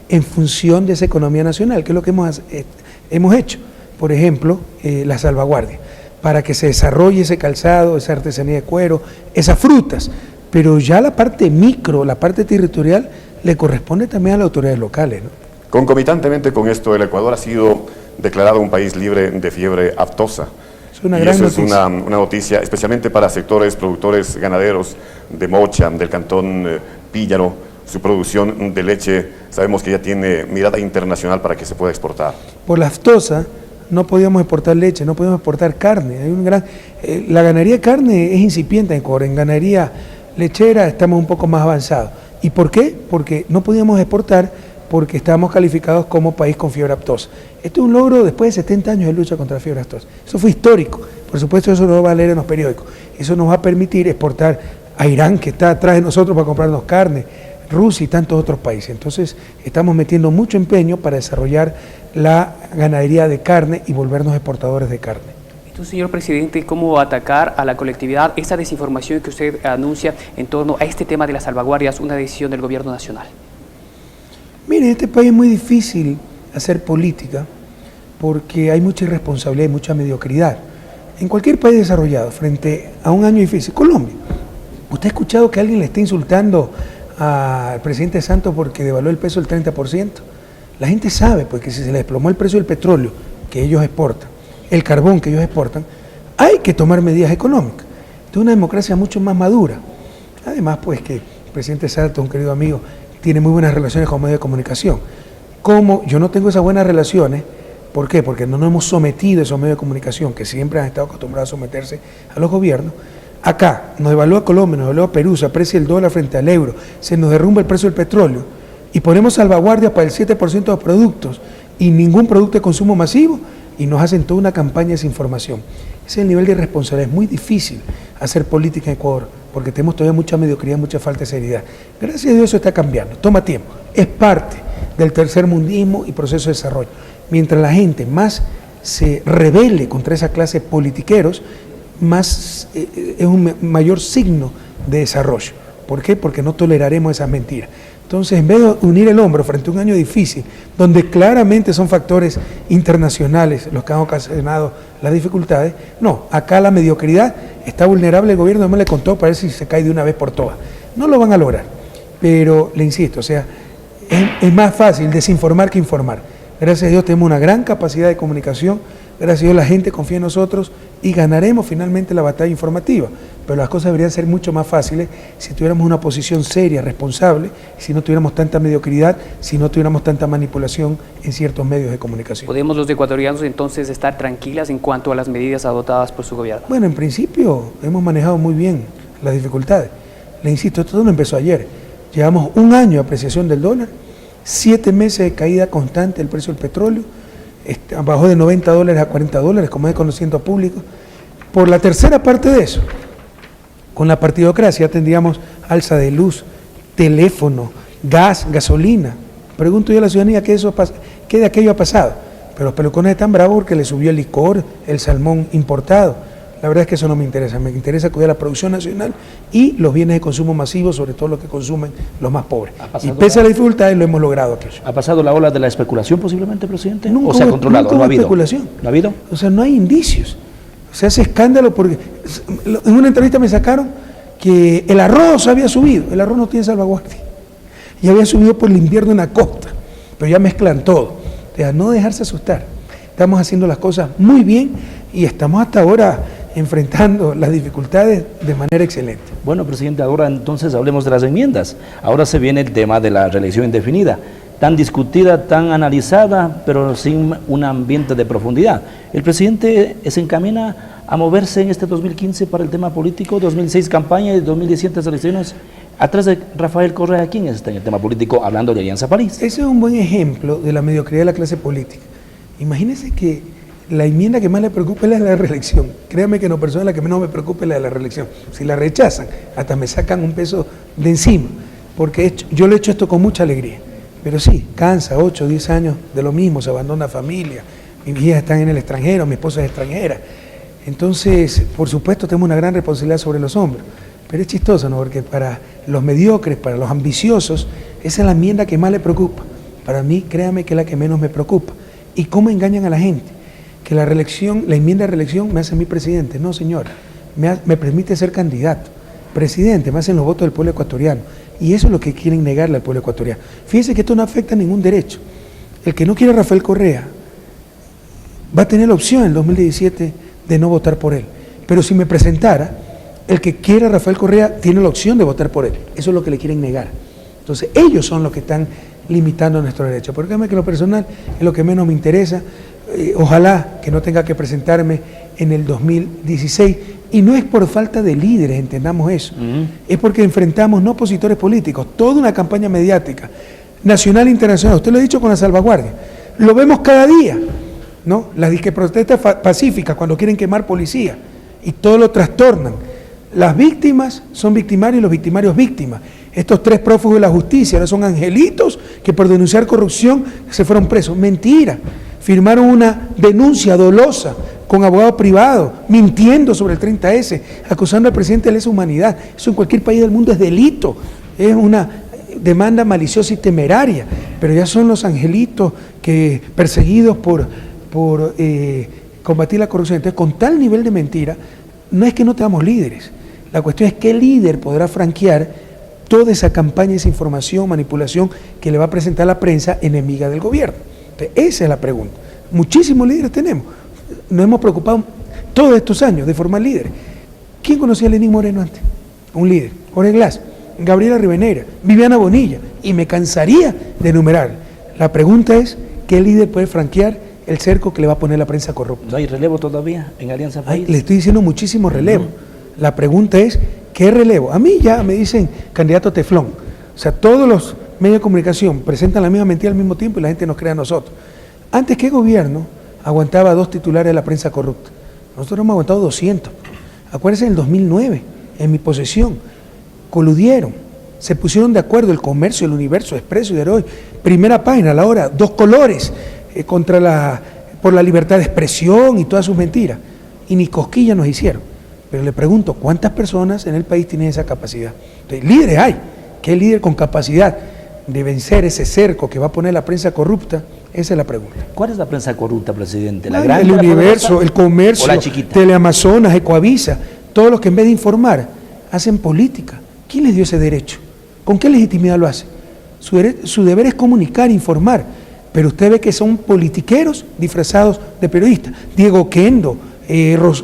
en función de esa economía nacional, que es lo que hemos hecho. Por ejemplo, la salvaguardia, para que se desarrolle ese calzado, esa artesanía de cuero, esas frutas, pero ya la parte micro, la parte territorial, le corresponde también a las autoridades locales, ¿no? Concomitantemente con esto, el Ecuador ha sido declarado un país libre de fiebre aftosa. Es una y gran eso noticia. es una noticia, especialmente para sectores productores ganaderos de Mocha, del cantón Píllaro. Su producción de leche sabemos que ya tiene mirada internacional para que se pueda exportar. Por la aftosa no podíamos exportar leche, no podíamos exportar carne. Hay la ganadería de carne es incipiente en Ecuador, en ganadería lechera estamos un poco más avanzados. ¿Y por qué? Porque no podíamos exportar porque estábamos calificados como país con fiebre aftosa. Esto es un logro después de 70 años de lucha contra la fiebre aftosa. Eso fue histórico. Por supuesto, eso no va a leer en los periódicos. Eso nos va a permitir exportar a Irán, que está atrás de nosotros para comprarnos carne, Rusia y tantos otros países. Entonces, estamos metiendo mucho empeño para desarrollar la ganadería de carne y volvernos exportadores de carne. Entonces, señor presidente, ¿cómo atacar a la colectividad esa desinformación que usted anuncia en torno a este tema de las salvaguardias, una decisión del gobierno nacional? Mire, en este país es muy difícil hacer política porque hay mucha irresponsabilidad y mucha mediocridad. En cualquier país desarrollado, frente a un año difícil, Colombia, ¿usted ha escuchado que alguien le esté insultando al presidente Santos porque devaluó el peso el 30%? La gente sabe pues, que si se le desplomó el precio del petróleo que ellos exportan, el carbón que ellos exportan, hay que tomar medidas económicas. Es una democracia mucho más madura. Además, pues que el presidente Santos, un querido amigo, tiene muy buenas relaciones con medios de comunicación. Como yo no tengo esas buenas relaciones, ¿por qué? Porque no nos hemos sometido a esos medios de comunicación que siempre han estado acostumbrados a someterse a los gobiernos. Acá nos devalúa Colombia, nos devalúa Perú, se aprecia el dólar frente al euro, se nos derrumba el precio del petróleo y ponemos salvaguardias para el 7% de los productos y ningún producto de consumo masivo y nos hacen toda una campaña de desinformación. Ese es el nivel de irresponsabilidad. Es muy difícil hacer política en Ecuador porque tenemos todavía mucha mediocridad, mucha falta de seriedad. Gracias a Dios eso está cambiando, toma tiempo, es parte del tercermundismo y proceso de desarrollo. Mientras la gente más se rebele contra esa clase de politiqueros, más es un mayor signo de desarrollo. ¿Por qué? Porque no toleraremos esas mentiras. Entonces, en vez de unir el hombro frente a un año difícil, donde claramente son factores internacionales los que han ocasionado las dificultades, no, acá la mediocridad está vulnerable, el gobierno no le contó para ver si se cae de una vez por todas. No lo van a lograr, pero le insisto, o sea, es más fácil desinformar que informar. Gracias a Dios tenemos una gran capacidad de comunicación, gracias a Dios la gente confía en nosotros y ganaremos finalmente la batalla informativa. Pero las cosas deberían ser mucho más fáciles si tuviéramos una posición seria, responsable, si no tuviéramos tanta mediocridad, si no tuviéramos tanta manipulación en ciertos medios de comunicación. ¿Podemos los ecuatorianos entonces estar tranquilas en cuanto a las medidas adoptadas por su gobierno? Bueno, en principio hemos manejado muy bien las dificultades. Le insisto, esto no empezó ayer. Llevamos un año de apreciación del dólar, 7 meses de caída constante del precio del petróleo, bajó de $90 a $40, como es conocimiento público. Por la tercera parte de eso, con la partidocracia tendríamos alza de luz, teléfono, gas, gasolina. Pregunto yo a la ciudadanía qué de aquello ha pasado. Pero los pelucones están bravos porque le subió el licor, el salmón importado. La verdad es que eso no me interesa cuidar la producción nacional y los bienes de consumo masivo, sobre todo los que consumen los más pobres. Y pese a las dificultades lo hemos logrado aquello. ¿Ha pasado la ola de la especulación posiblemente, presidente? Nunca ¿O se ha controlado? nunca ¿No ha hubo habido? especulación. ¿No ha habido? O sea, no hay indicios. Se hace escándalo porque en una entrevista me sacaron que el arroz había subido. El arroz no tiene salvaguardia. Y había subido por el invierno en la costa. Pero ya mezclan todo. O sea, no dejarse asustar. Estamos haciendo las cosas muy bien y estamos hasta ahora enfrentando las dificultades de manera excelente. Bueno, presidente, ahora entonces hablemos de las enmiendas. Ahora se viene el tema de la reelección indefinida, tan discutida, tan analizada, pero sin un ambiente de profundidad. ¿El presidente se encamina a moverse en este 2015 para el tema político, 2006 campaña y 2017 elecciones? Atrás de Rafael Correa, ¿quién está en el tema político hablando de Alianza País? Ese es un buen ejemplo de la mediocridad de la clase política. Imagínense que la enmienda que más le preocupa es la de la reelección. Créame que en lo personal la que menos me preocupa es la de la reelección. Si la rechazan, hasta me sacan un peso de encima, porque yo le he hecho esto con mucha alegría. Pero sí, cansa, 8 o 10 años de lo mismo, se abandona familia, mis hijas están en el extranjero, mi esposa es extranjera. Entonces, por supuesto, tenemos una gran responsabilidad sobre los hombros. Pero es chistoso, ¿no? Porque para los mediocres, para los ambiciosos, esa es la enmienda que más le preocupa. Para mí, créame que es la que menos me preocupa. ¿Y cómo engañan a la gente? Que la enmienda de reelección me hace a mí presidente. No, señor, me permite ser candidato. Presidente, me hacen los votos del pueblo ecuatoriano. Y eso es lo que quieren negarle al pueblo ecuatoriano. Fíjense que esto no afecta a ningún derecho. El que no quiera a Rafael Correa va a tener la opción en el 2017 de no votar por él. Pero si me presentara, el que quiera a Rafael Correa tiene la opción de votar por él. Eso es lo que le quieren negar. Entonces ellos son los que están limitando nuestros derechos. Porque además que lo personal es lo que menos me interesa. Ojalá que no tenga que presentarme en el 2016. Y no es por falta de líderes, entendamos eso. Es porque enfrentamos no opositores políticos, toda una campaña mediática, nacional e internacional. Usted lo ha dicho con la salvaguardia. Lo vemos cada día, ¿no? Las disque protestas pacíficas cuando quieren quemar policía y todo lo trastornan. Las víctimas son victimarios y los victimarios víctimas. Estos 3 prófugos de la justicia ahora son angelitos que por denunciar corrupción se fueron presos. Mentira. Firmaron una denuncia dolosa con abogado privado, mintiendo sobre el 30S, acusando al presidente de lesa humanidad. Eso en cualquier país del mundo es delito. Es una demanda maliciosa y temeraria. Pero ya son los angelitos que perseguidos por combatir la corrupción. Entonces, con tal nivel de mentira, no es que no tengamos líderes. La cuestión es qué líder podrá franquear toda esa campaña, esa información, manipulación que le va a presentar la prensa enemiga del gobierno. Entonces, esa es la pregunta. Muchísimos líderes tenemos. Nos hemos preocupado todos estos años de formar líderes. ¿Quién conocía a Lenín Moreno antes? Un líder. Jorge Glass, Gabriela Rivadeneira, Viviana Bonilla, y me cansaría de enumerar. La pregunta es, ¿qué líder puede franquear el cerco que le va a poner la prensa corrupta? ¿No hay relevo todavía en Alianza País? Le estoy diciendo muchísimo relevo. La pregunta es, ¿qué relevo? A mí ya me dicen candidato teflón. O sea, todos los medios de comunicación presentan la misma mentira al mismo tiempo y la gente nos cree a nosotros. Antes, ¿qué gobierno aguantaba 2 titulares de la prensa corrupta? Nosotros hemos aguantado 200. Acuérdense, en el 2009, en mi posesión, coludieron, se pusieron de acuerdo el Comercio, el Universo, Expreso y Heroy, primera página, a la hora, 2 colores, por la libertad de expresión y todas sus mentiras. Y ni cosquillas nos hicieron. Pero le pregunto, ¿cuántas personas en el país tienen esa capacidad? Entonces, líderes hay. ¿Qué líder con capacidad de vencer ese cerco que va a poner la prensa corrupta? Esa es la pregunta. ¿Cuál es la prensa corrupta, presidente? ¿La grande, el la Universo, poderosa, el Comercio, o la chiquita? Teleamazonas, Ecoavisa, todos los que en vez de informar, hacen política. ¿Quién les dio ese derecho? ¿Con qué legitimidad lo hacen? Su deber es comunicar, informar, pero usted ve que son politiqueros disfrazados de periodistas. Diego Kendo,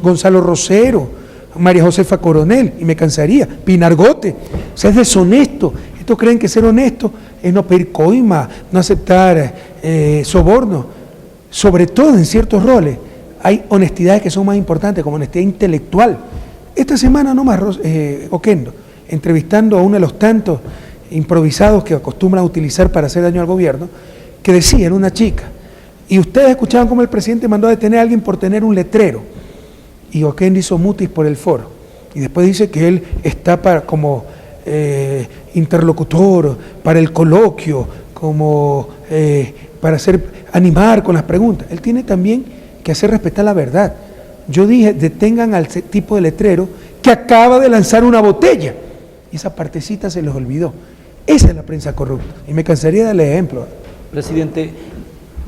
Gonzalo Rosero, María Josefa Coronel, y me cansaría, Pinargote. O sea, es deshonesto. Estos creen que ser honesto es no pedir coima, no aceptar soborno. Sobre todo en ciertos roles hay honestidades que son más importantes, como honestidad intelectual. Esta semana nomás, Oquendo, entrevistando a uno de los tantos improvisados que acostumbran a utilizar para hacer daño al gobierno, que decía, era una chica, y ustedes escuchaban cómo el presidente mandó a detener a alguien por tener un letrero, y Oquendo hizo mutis por el foro, y después dice que él está como interlocutor, para el coloquio, como para animar con las preguntas. Él tiene también que hacer respetar la verdad. Yo dije, detengan al tipo de letrero que acaba de lanzar una botella. Y esa partecita se les olvidó. Esa es la prensa corrupta. Y me cansaría de darle ejemplo. Presidente,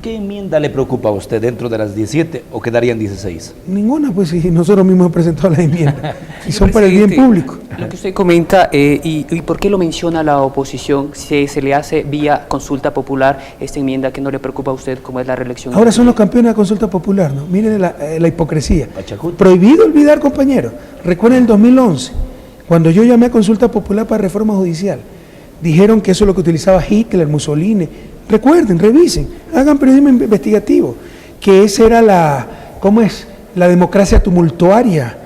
¿qué enmienda le preocupa a usted dentro de las 17 o quedarían 16? Ninguna, pues si nosotros mismos hemos presentado las enmiendas. Y son para el bien público. Lo que usted comenta, y por qué lo menciona la oposición, si se le hace vía consulta popular esta enmienda que no le preocupa a usted, como es la reelección. Ahora son los campeones de la consulta popular, ¿no? Miren la hipocresía. Pachacut. Prohibido olvidar, compañeros. Recuerden el 2011, cuando yo llamé a consulta popular para reforma judicial. Dijeron que eso es lo que utilizaba Hitler, Mussolini. Recuerden, revisen, hagan periodismo investigativo, que esa era la democracia tumultuaria,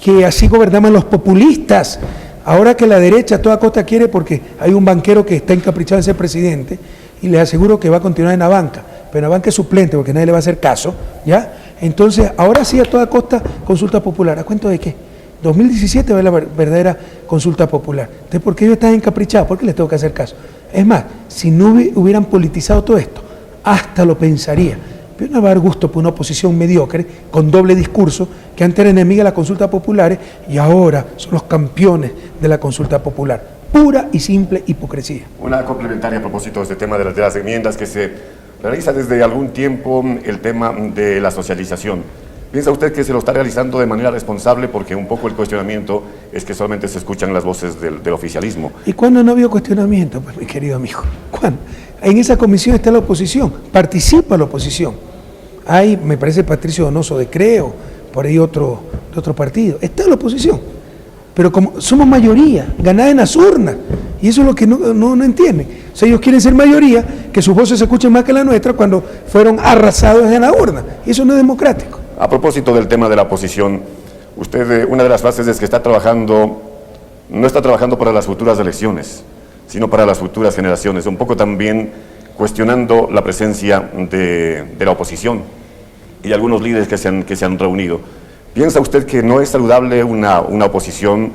que así gobernaban los populistas. Ahora que la derecha a toda costa quiere, porque hay un banquero que está encaprichado en ser presidente, y les aseguro que va a continuar en la banca, pero en la banca es suplente porque nadie le va a hacer caso, ¿ya? Entonces, ahora sí a toda costa consulta popular. ¿A cuento de qué? 2017 va a haber la verdadera consulta popular. Entonces, ¿por qué ellos están encaprichados? ¿Por qué les tengo que hacer caso? Es más, si no hubieran politizado todo esto, hasta lo pensaría. Pero no va a dar gusto por una oposición mediocre, con doble discurso, que antes era enemiga de las consultas populares y ahora son los campeones de la consulta popular. Pura y simple hipocresía. Una complementaria a propósito de este tema de las enmiendas, que se realiza desde algún tiempo el tema de la socialización. ¿Piensa usted que se lo está realizando de manera responsable? Porque un poco el cuestionamiento es que solamente se escuchan las voces del oficialismo. ¿Y cuándo no había cuestionamiento? Pues mi querido amigo, ¿cuándo? En esa comisión está la oposición, participa la oposición. Hay, me parece, Patricio Donoso de Creo, por ahí de otro partido. Está la oposición, pero como somos mayoría, ganada en las urnas, y eso es lo que no entienden. O sea, ellos quieren ser mayoría, que sus voces se escuchen más que la nuestra cuando fueron arrasados en la urna, y eso no es democrático. A propósito del tema de la oposición, usted, una de las frases es que no está trabajando para las futuras elecciones, sino para las futuras generaciones, un poco también cuestionando la presencia de la oposición y algunos líderes que se han reunido. ¿Piensa usted que no es saludable una oposición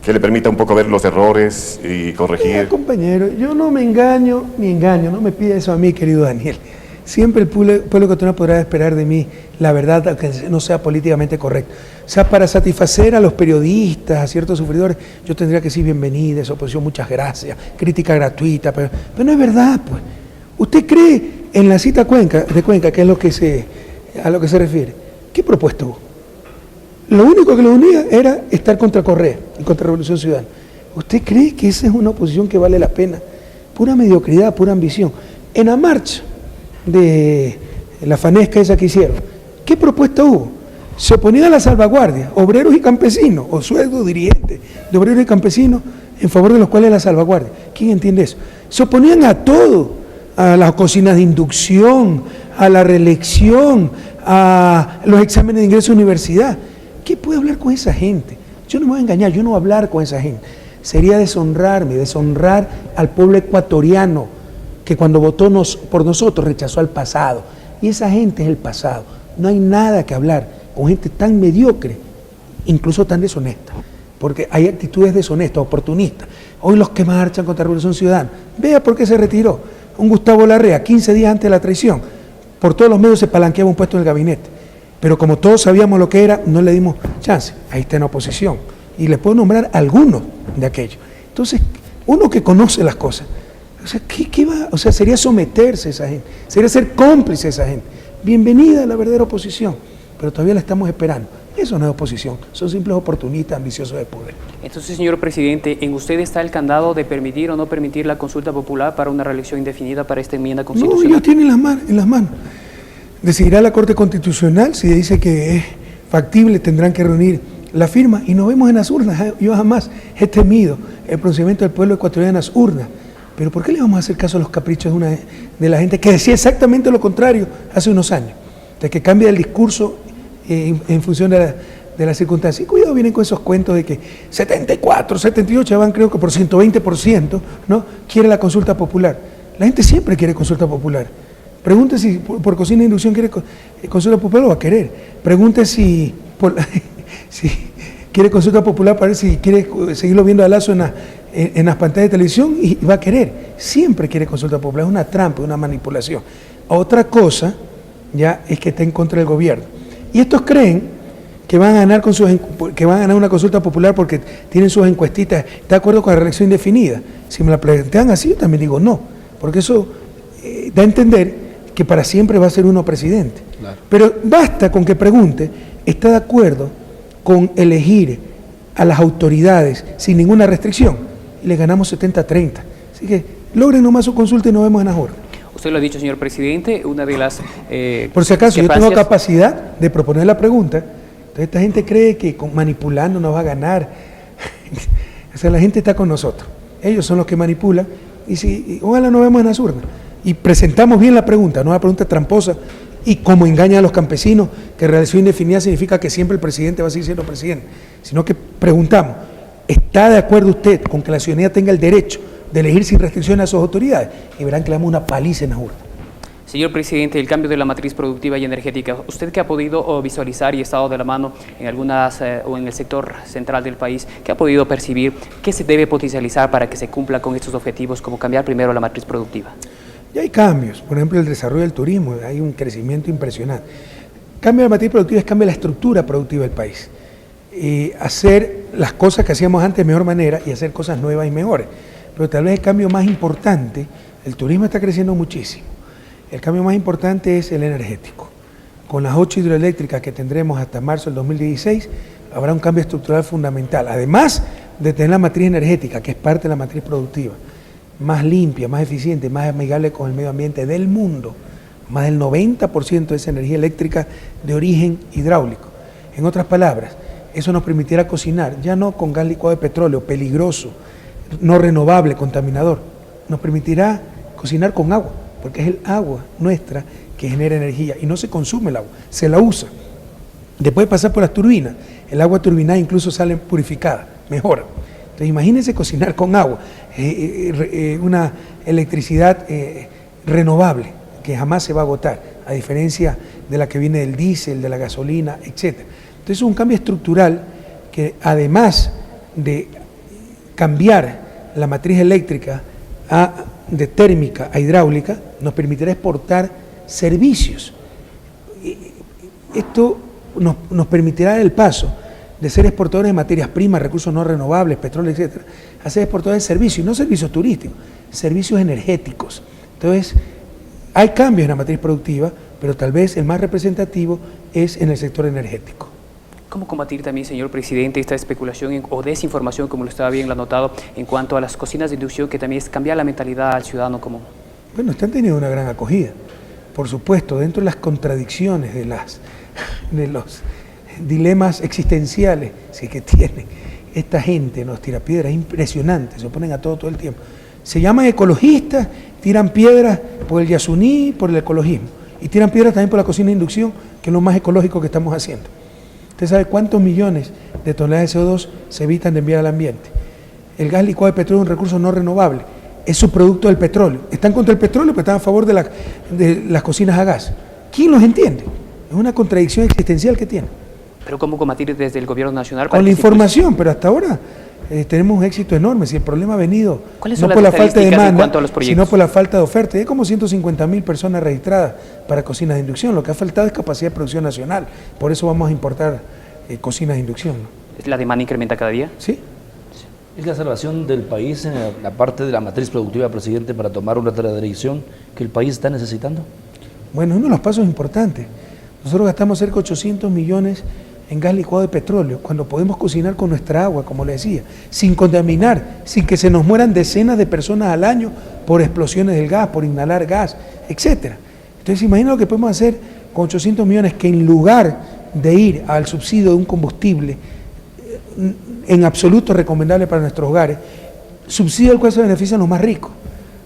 que le permita un poco ver los errores y corregir? Compañero, yo no me engaño ni engaño, no me pida eso a mí, querido Daniel. Siempre el pueblo ecuatoriano podrá esperar de mí la verdad, aunque no sea políticamente correcto. O sea, para satisfacer a los periodistas, a ciertos sufridores, yo tendría que decir bienvenida, esa oposición, muchas gracias, crítica gratuita, pero no es verdad, pues. ¿Usted cree en la cita de Cuenca, que es a lo que se refiere? ¿Qué propuesta hubo? Lo único que lo unía era estar contra Correa y contra Revolución Ciudadana. ¿Usted cree que esa es una oposición que vale la pena? Pura mediocridad, pura ambición. En la marcha de la fanesca esa que hicieron, ¿qué propuesta hubo? Se oponían a la salvaguardia, obreros y campesinos, o sueldos dirigentes de obreros y campesinos en favor de los cuales la salvaguardia. ¿Quién entiende eso? Se oponían a todo, a las cocinas de inducción, a la reelección, a los exámenes de ingreso a universidad. ¿Qué puede hablar con esa gente? Yo no me voy a engañar, yo no voy a hablar con esa gente. Sería deshonrar al pueblo ecuatoriano que cuando votó por nosotros rechazó al pasado. Y esa gente es el pasado. No hay nada que hablar con gente tan mediocre, incluso tan deshonesta. Porque hay actitudes deshonestas, oportunistas. Hoy los que marchan contra la Revolución Ciudadana, vea por qué se retiró. Un Gustavo Larrea, 15 días antes de la traición, por todos los medios se palanqueaba un puesto en el gabinete. Pero como todos sabíamos lo que era, no le dimos chance. Ahí está en oposición. Y les puedo nombrar algunos de aquellos. Entonces, uno que conoce las cosas, o sea, ¿qué va? O sea, sería someterse a esa gente, sería ser cómplice a esa gente. Bienvenida a la verdadera oposición, pero todavía la estamos esperando. Eso no es oposición, son simples oportunistas ambiciosos de poder. Entonces, señor presidente, ¿en usted está el candado de permitir o no permitir la consulta popular para una reelección indefinida para esta enmienda constitucional? No, ellos tienen en las manos. Decidirá la Corte Constitucional, si dice que es factible, tendrán que reunir la firma y nos vemos en las urnas. Yo jamás he temido el pronunciamiento del pueblo ecuatoriano en las urnas. Pero ¿por qué le vamos a hacer caso a los caprichos de la gente que decía exactamente lo contrario hace unos años? De que cambia el discurso en función de las circunstancias. Y cuidado, vienen con esos cuentos de que 74, 78, van creo que por 120%, ¿no? Quiere la consulta popular. La gente siempre quiere consulta popular. Pregunte si por cocina de inducción quiere consulta popular, lo va a querer. Pregunte si quiere consulta popular para ver si quiere seguirlo viendo a Lazo en las pantallas de televisión y va a querer. Siempre quiere consulta popular, es una trampa, una manipulación. Otra cosa ya es que está en contra del gobierno. Y estos creen que van a ganar una consulta popular porque tienen sus encuestitas, ¿está de acuerdo con la reelección indefinida? Si me la plantean así, yo también digo no, porque eso da a entender que para siempre va a ser uno presidente. Claro. Pero basta con que pregunte, ¿está de acuerdo con elegir a las autoridades sin ninguna restricción? Y le ganamos 70-30. Así que logren nomás su consulta y nos vemos en las urnas. Usted lo ha dicho, señor presidente, una de las... Por si acaso, yo tengo capacidad de proponer la pregunta. Entonces esta gente cree que manipulando nos va a ganar. O sea, la gente está con nosotros. Ellos son los que manipulan. Y ojalá nos vemos en las urnas. Y presentamos bien la pregunta, no una pregunta tramposa y como engaña a los campesinos, que reelección indefinida significa que siempre el presidente va a seguir siendo presidente, sino que preguntamos, ¿está de acuerdo usted con que la ciudadanía tenga el derecho de elegir sin restricciones a sus autoridades? Y verán que le damos una paliza en las urnas. Señor presidente, el cambio de la matriz productiva y energética, ¿usted que ha podido visualizar y estado de la mano en algunas o en el sector central del país, qué ha podido percibir, qué se debe potencializar para que se cumpla con estos objetivos, como cambiar primero la matriz productiva? Ya hay cambios, por ejemplo el desarrollo del turismo, hay un crecimiento impresionante. Cambio de la matriz productiva es cambio de la estructura productiva del país. Hacer las cosas que hacíamos antes de mejor manera y hacer cosas nuevas y mejores. Pero tal vez el cambio más importante, el turismo está creciendo muchísimo. El cambio más importante es el energético. Con las 8 hidroeléctricas que tendremos hasta marzo del 2016, habrá un cambio estructural fundamental. Además de tener la matriz energética, que es parte de la matriz productiva, más limpia, más eficiente, más amigable con el medio ambiente del mundo, más del 90% de esa energía eléctrica de origen hidráulico. En otras palabras, eso nos permitirá cocinar, ya no con gas licuado de petróleo, peligroso, no renovable, contaminador. Nos permitirá cocinar con agua, porque es el agua nuestra que genera energía y no se consume el agua, se la usa. Después de pasar por las turbinas, el agua turbinada incluso sale purificada, mejora. Entonces imagínense cocinar con agua, una electricidad renovable que jamás se va a agotar, a diferencia de la que viene del diésel, de la gasolina, etc. Entonces es un cambio estructural que además de cambiar la matriz eléctrica de térmica a hidráulica, nos permitirá exportar servicios. Esto nos permitirá el paso de ser exportadores de materias primas, recursos no renovables, petróleo, etcétera, a ser exportadores de servicios, y no servicios turísticos, servicios energéticos. Entonces, hay cambios en la matriz productiva, pero tal vez el más representativo es en el sector energético. ¿Cómo combatir también, señor presidente, esta especulación o desinformación, como lo estaba bien anotado, en cuanto a las cocinas de inducción, que también es cambiar la mentalidad al ciudadano común? Bueno, están teniendo una gran acogida. Por supuesto, dentro de las contradicciones de los dilemas existenciales que tienen esta gente, los tirapiedras, es impresionante, se oponen a todo el tiempo. Se llaman ecologistas, tiran piedras por el Yasuní, por el ecologismo, y tiran piedras también por la cocina de inducción, que es lo más ecológico que estamos haciendo. ¿Usted sabe cuántos millones de toneladas de CO2 se evitan de enviar al ambiente? El gas licuado de petróleo es un recurso no renovable, es subproducto del petróleo. Están contra el petróleo, pero están a favor de las cocinas a gas. ¿Quién los entiende? Es una contradicción existencial que tienen. ¿Pero cómo combatir desde el gobierno nacional? Con la información, pero hasta ahora tenemos un éxito enorme. Si el problema ha venido no por la falta de demanda, sino por la falta de oferta. Hay como 150.000 personas registradas para cocinas de inducción. Lo que ha faltado es capacidad de producción nacional. Por eso vamos a importar cocinas de inducción, ¿no? ¿La demanda incrementa cada día? Sí. ¿Es la salvación del país en la parte de la matriz productiva, presidente, para tomar una dirección que el país está necesitando? Bueno, uno de los pasos importantes. Nosotros gastamos cerca de 800 millones en gas licuado de petróleo, cuando podemos cocinar con nuestra agua, como le decía, sin contaminar, sin que se nos mueran decenas de personas al año por explosiones del gas, por inhalar gas, etc. Entonces, imagina lo que podemos hacer con 800 millones, que en lugar de ir al subsidio de un combustible en absoluto recomendable para nuestros hogares, subsidio al cual se benefician los más ricos,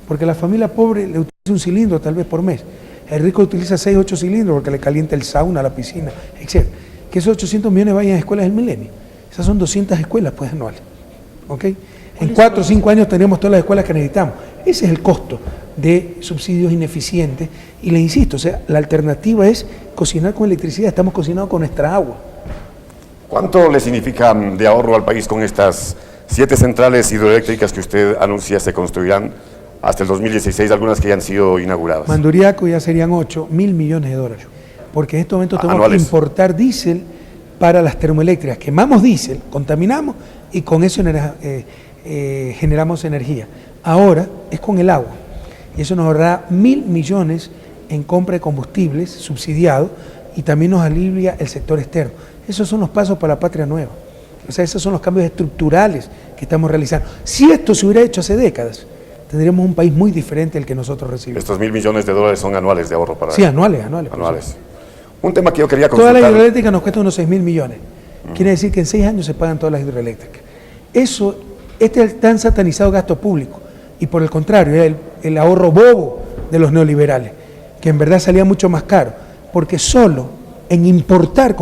porque la familia pobre le utiliza un cilindro tal vez por mes, el rico utiliza 6 o 8 cilindros porque le calienta el sauna, la piscina, etc. Que esos 800 millones vayan a escuelas del milenio. Esas son 200 escuelas pues anuales. ¿Okay? En 4 o 5 años tenemos todas las escuelas que necesitamos. Ese es el costo de subsidios ineficientes. Y le insisto, o sea, la alternativa es cocinar con electricidad. Estamos cocinando con nuestra agua. ¿Cuánto le significa de ahorro al país con estas 7 centrales hidroeléctricas que usted anuncia se construirán hasta el 2016, algunas que ya han sido inauguradas? Manduriaco ya serían 8.000 millones de dólares. Porque en este momento tenemos que importar diésel para las termoeléctricas. Quemamos diésel, contaminamos y con eso generamos energía. Ahora es con el agua. Y eso nos ahorrará 1.000 millones en compra de combustibles subsidiados y también nos alivia el sector externo. Esos son los pasos para la patria nueva. O sea, esos son los cambios estructurales que estamos realizando. Si esto se hubiera hecho hace décadas, tendríamos un país muy diferente al que nosotros recibimos. Estos 1.000 millones de dólares son anuales de ahorro para... Sí, anuales. Un tema que yo quería consultar... Todas las hidroeléctricas nos cuestan unos 6.000 millones. Quiere decir que en 6 años se pagan todas las hidroeléctricas. Este es el tan satanizado gasto público. Y por el contrario, es el ahorro bobo de los neoliberales, que en verdad salía mucho más caro, porque solo en importar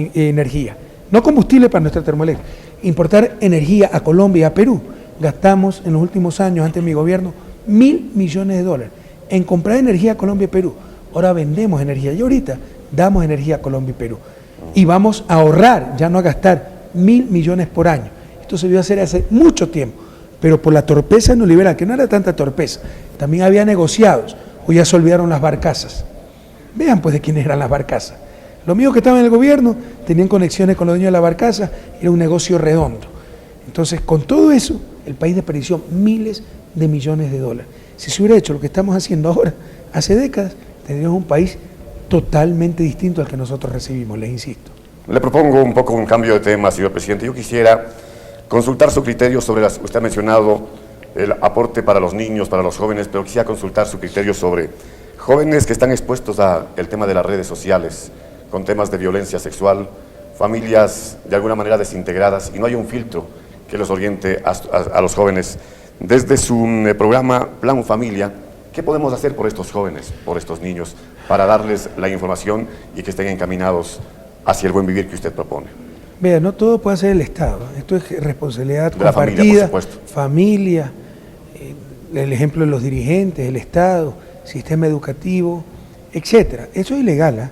energía, no combustible para nuestra termoeléctrica, importar energía a Colombia y a Perú, gastamos en los últimos años, antes de mi gobierno, 1.000 millones de dólares en comprar energía a Colombia y Perú. Ahora vendemos energía y ahorita damos energía a Colombia y Perú. Y vamos a ahorrar, ya no a gastar 1.000 millones por año. Esto se debió hacer hace mucho tiempo, pero por la torpeza neoliberal, que no era tanta torpeza, también había negociados, o ya se olvidaron las barcazas. Vean pues de quiénes eran las barcazas. Los míos que estaban en el gobierno tenían conexiones con los dueños de la barcaza, era un negocio redondo. Entonces, con todo eso, el país desperdició miles de millones de dólares. Si se hubiera hecho lo que estamos haciendo ahora, hace décadas, tendríamos un país totalmente distinto al que nosotros recibimos, les insisto. Le propongo un poco un cambio de tema, señor presidente. Yo quisiera consultar su criterio sobre usted ha mencionado el aporte para los niños, para los jóvenes, pero quisiera consultar su criterio sobre jóvenes que están expuestos al tema de las redes sociales, con temas de violencia sexual, familias de alguna manera desintegradas y no hay un filtro que los oriente a los jóvenes. Desde su programa Plan Familia, ¿qué podemos hacer por estos jóvenes, por estos niños, para darles la información y que estén encaminados hacia el buen vivir que usted propone? Vea, no todo puede hacer el Estado. Esto es responsabilidad De la compartida, familia, por supuesto. familia, el ejemplo de los dirigentes, el Estado, sistema educativo, etcétera. Eso es ilegal, ¿eh?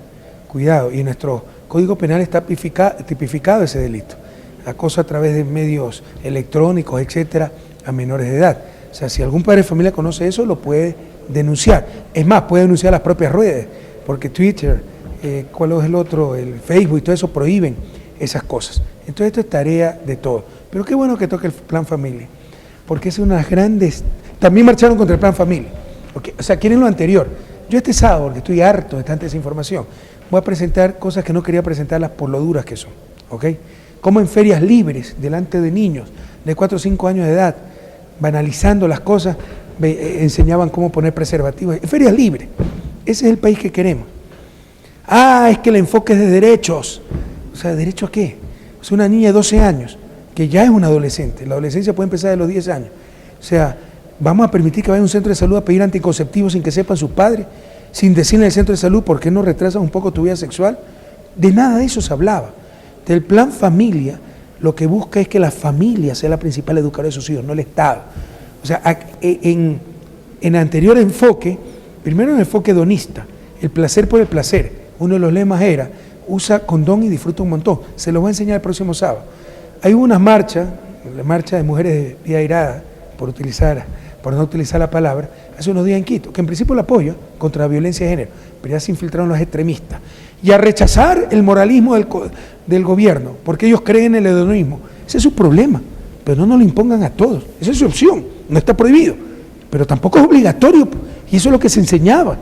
Cuidado. Y en nuestro Código Penal está tipificado ese delito. Acoso a través de medios electrónicos, etcétera, a menores de edad. O sea, si algún padre de familia conoce eso, lo puede denunciar. Es más, puede denunciar las propias redes, porque Twitter, ¿cuál es el otro? El Facebook y todo eso prohíben esas cosas. Entonces esto es tarea de todos. Pero qué bueno que toque el Plan Familia, porque es una de las grandes... También marcharon contra el Plan Familia, porque, o sea, quieren lo anterior. Yo este sábado, porque estoy harto de tanta desinformación, voy a presentar cosas que no quería presentarlas por lo duras que son, ¿ok? Como en ferias libres, delante de niños de 4 o 5 años de edad, banalizando las cosas, enseñaban cómo poner preservativos. En ferias libres, ese es el país que queremos. Ah, es que el enfoque es de derechos. O sea, ¿derecho a qué? O sea, una niña de 12 años, que ya es una adolescente, la adolescencia puede empezar de los 10 años. O sea, ¿vamos a permitir que vaya a un centro de salud a pedir anticonceptivos sin que sepan sus padres? Sin decirle al centro de salud, ¿por qué no retrasas un poco tu vida sexual? De nada de eso se hablaba. Del Plan Familia, lo que busca es que la familia sea la principal educadora de sus hijos, no el Estado. O sea, en el anterior enfoque, primero en el enfoque hedonista, el placer por el placer, uno de los lemas era, usa condón y disfruta un montón. Se los voy a enseñar el próximo sábado. Hay unas marchas, la marcha de mujeres de Vía Airada, por no utilizar la palabra, hace unos días en Quito, que en principio la apoya contra la violencia de género, pero ya se infiltraron los extremistas. Y a rechazar el moralismo del gobierno, porque ellos creen en el hedonismo. Ese es su problema, pero no nos lo impongan a todos. Esa es su opción, no está prohibido, pero tampoco es obligatorio. Y eso es lo que se enseñaba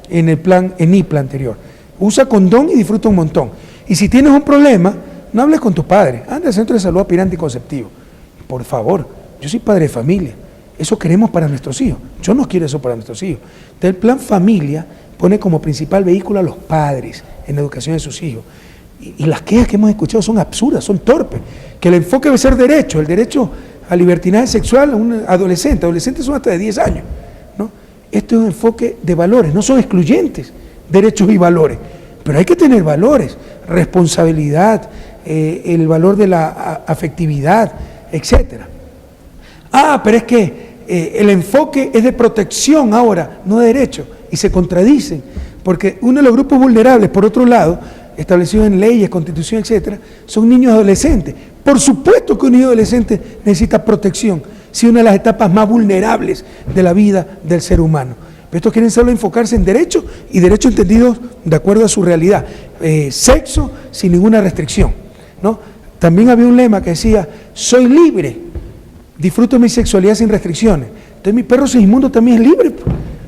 en el plan, en IPLA anterior. Usa condón y disfruta un montón. Y si tienes un problema, no hables con tu padre, anda al centro de salud a pedir anticonceptivo. Por favor, yo soy padre de familia. Eso queremos para nuestros hijos. Yo no quiero eso para nuestros hijos. Entonces, el Plan Familia pone como principal vehículo a los padres en la educación de sus hijos. Y las quejas que hemos escuchado son absurdas, son torpes. Que el enfoque debe ser derecho, el derecho a libertinaje sexual a un adolescente. Adolescentes son hasta de 10 años, ¿no? Esto es un enfoque de valores, no son excluyentes, derechos y valores. Pero hay que tener valores, responsabilidad, el valor de la afectividad, etcétera. Ah, pero es que el enfoque es de protección ahora, no de derecho, y se contradicen, porque uno de los grupos vulnerables, por otro lado, establecidos en leyes, constitución, etcétera, son niños adolescentes. Por supuesto que un niño adolescente necesita protección, si una de las etapas más vulnerables de la vida del ser humano. Pero estos quieren solo enfocarse en derecho, y derecho entendido de acuerdo a su realidad, sexo sin ninguna restricción, ¿no? También había un lema que decía, soy libre, disfruto mi sexualidad sin restricciones. Entonces mi perro Segismundo también es libre.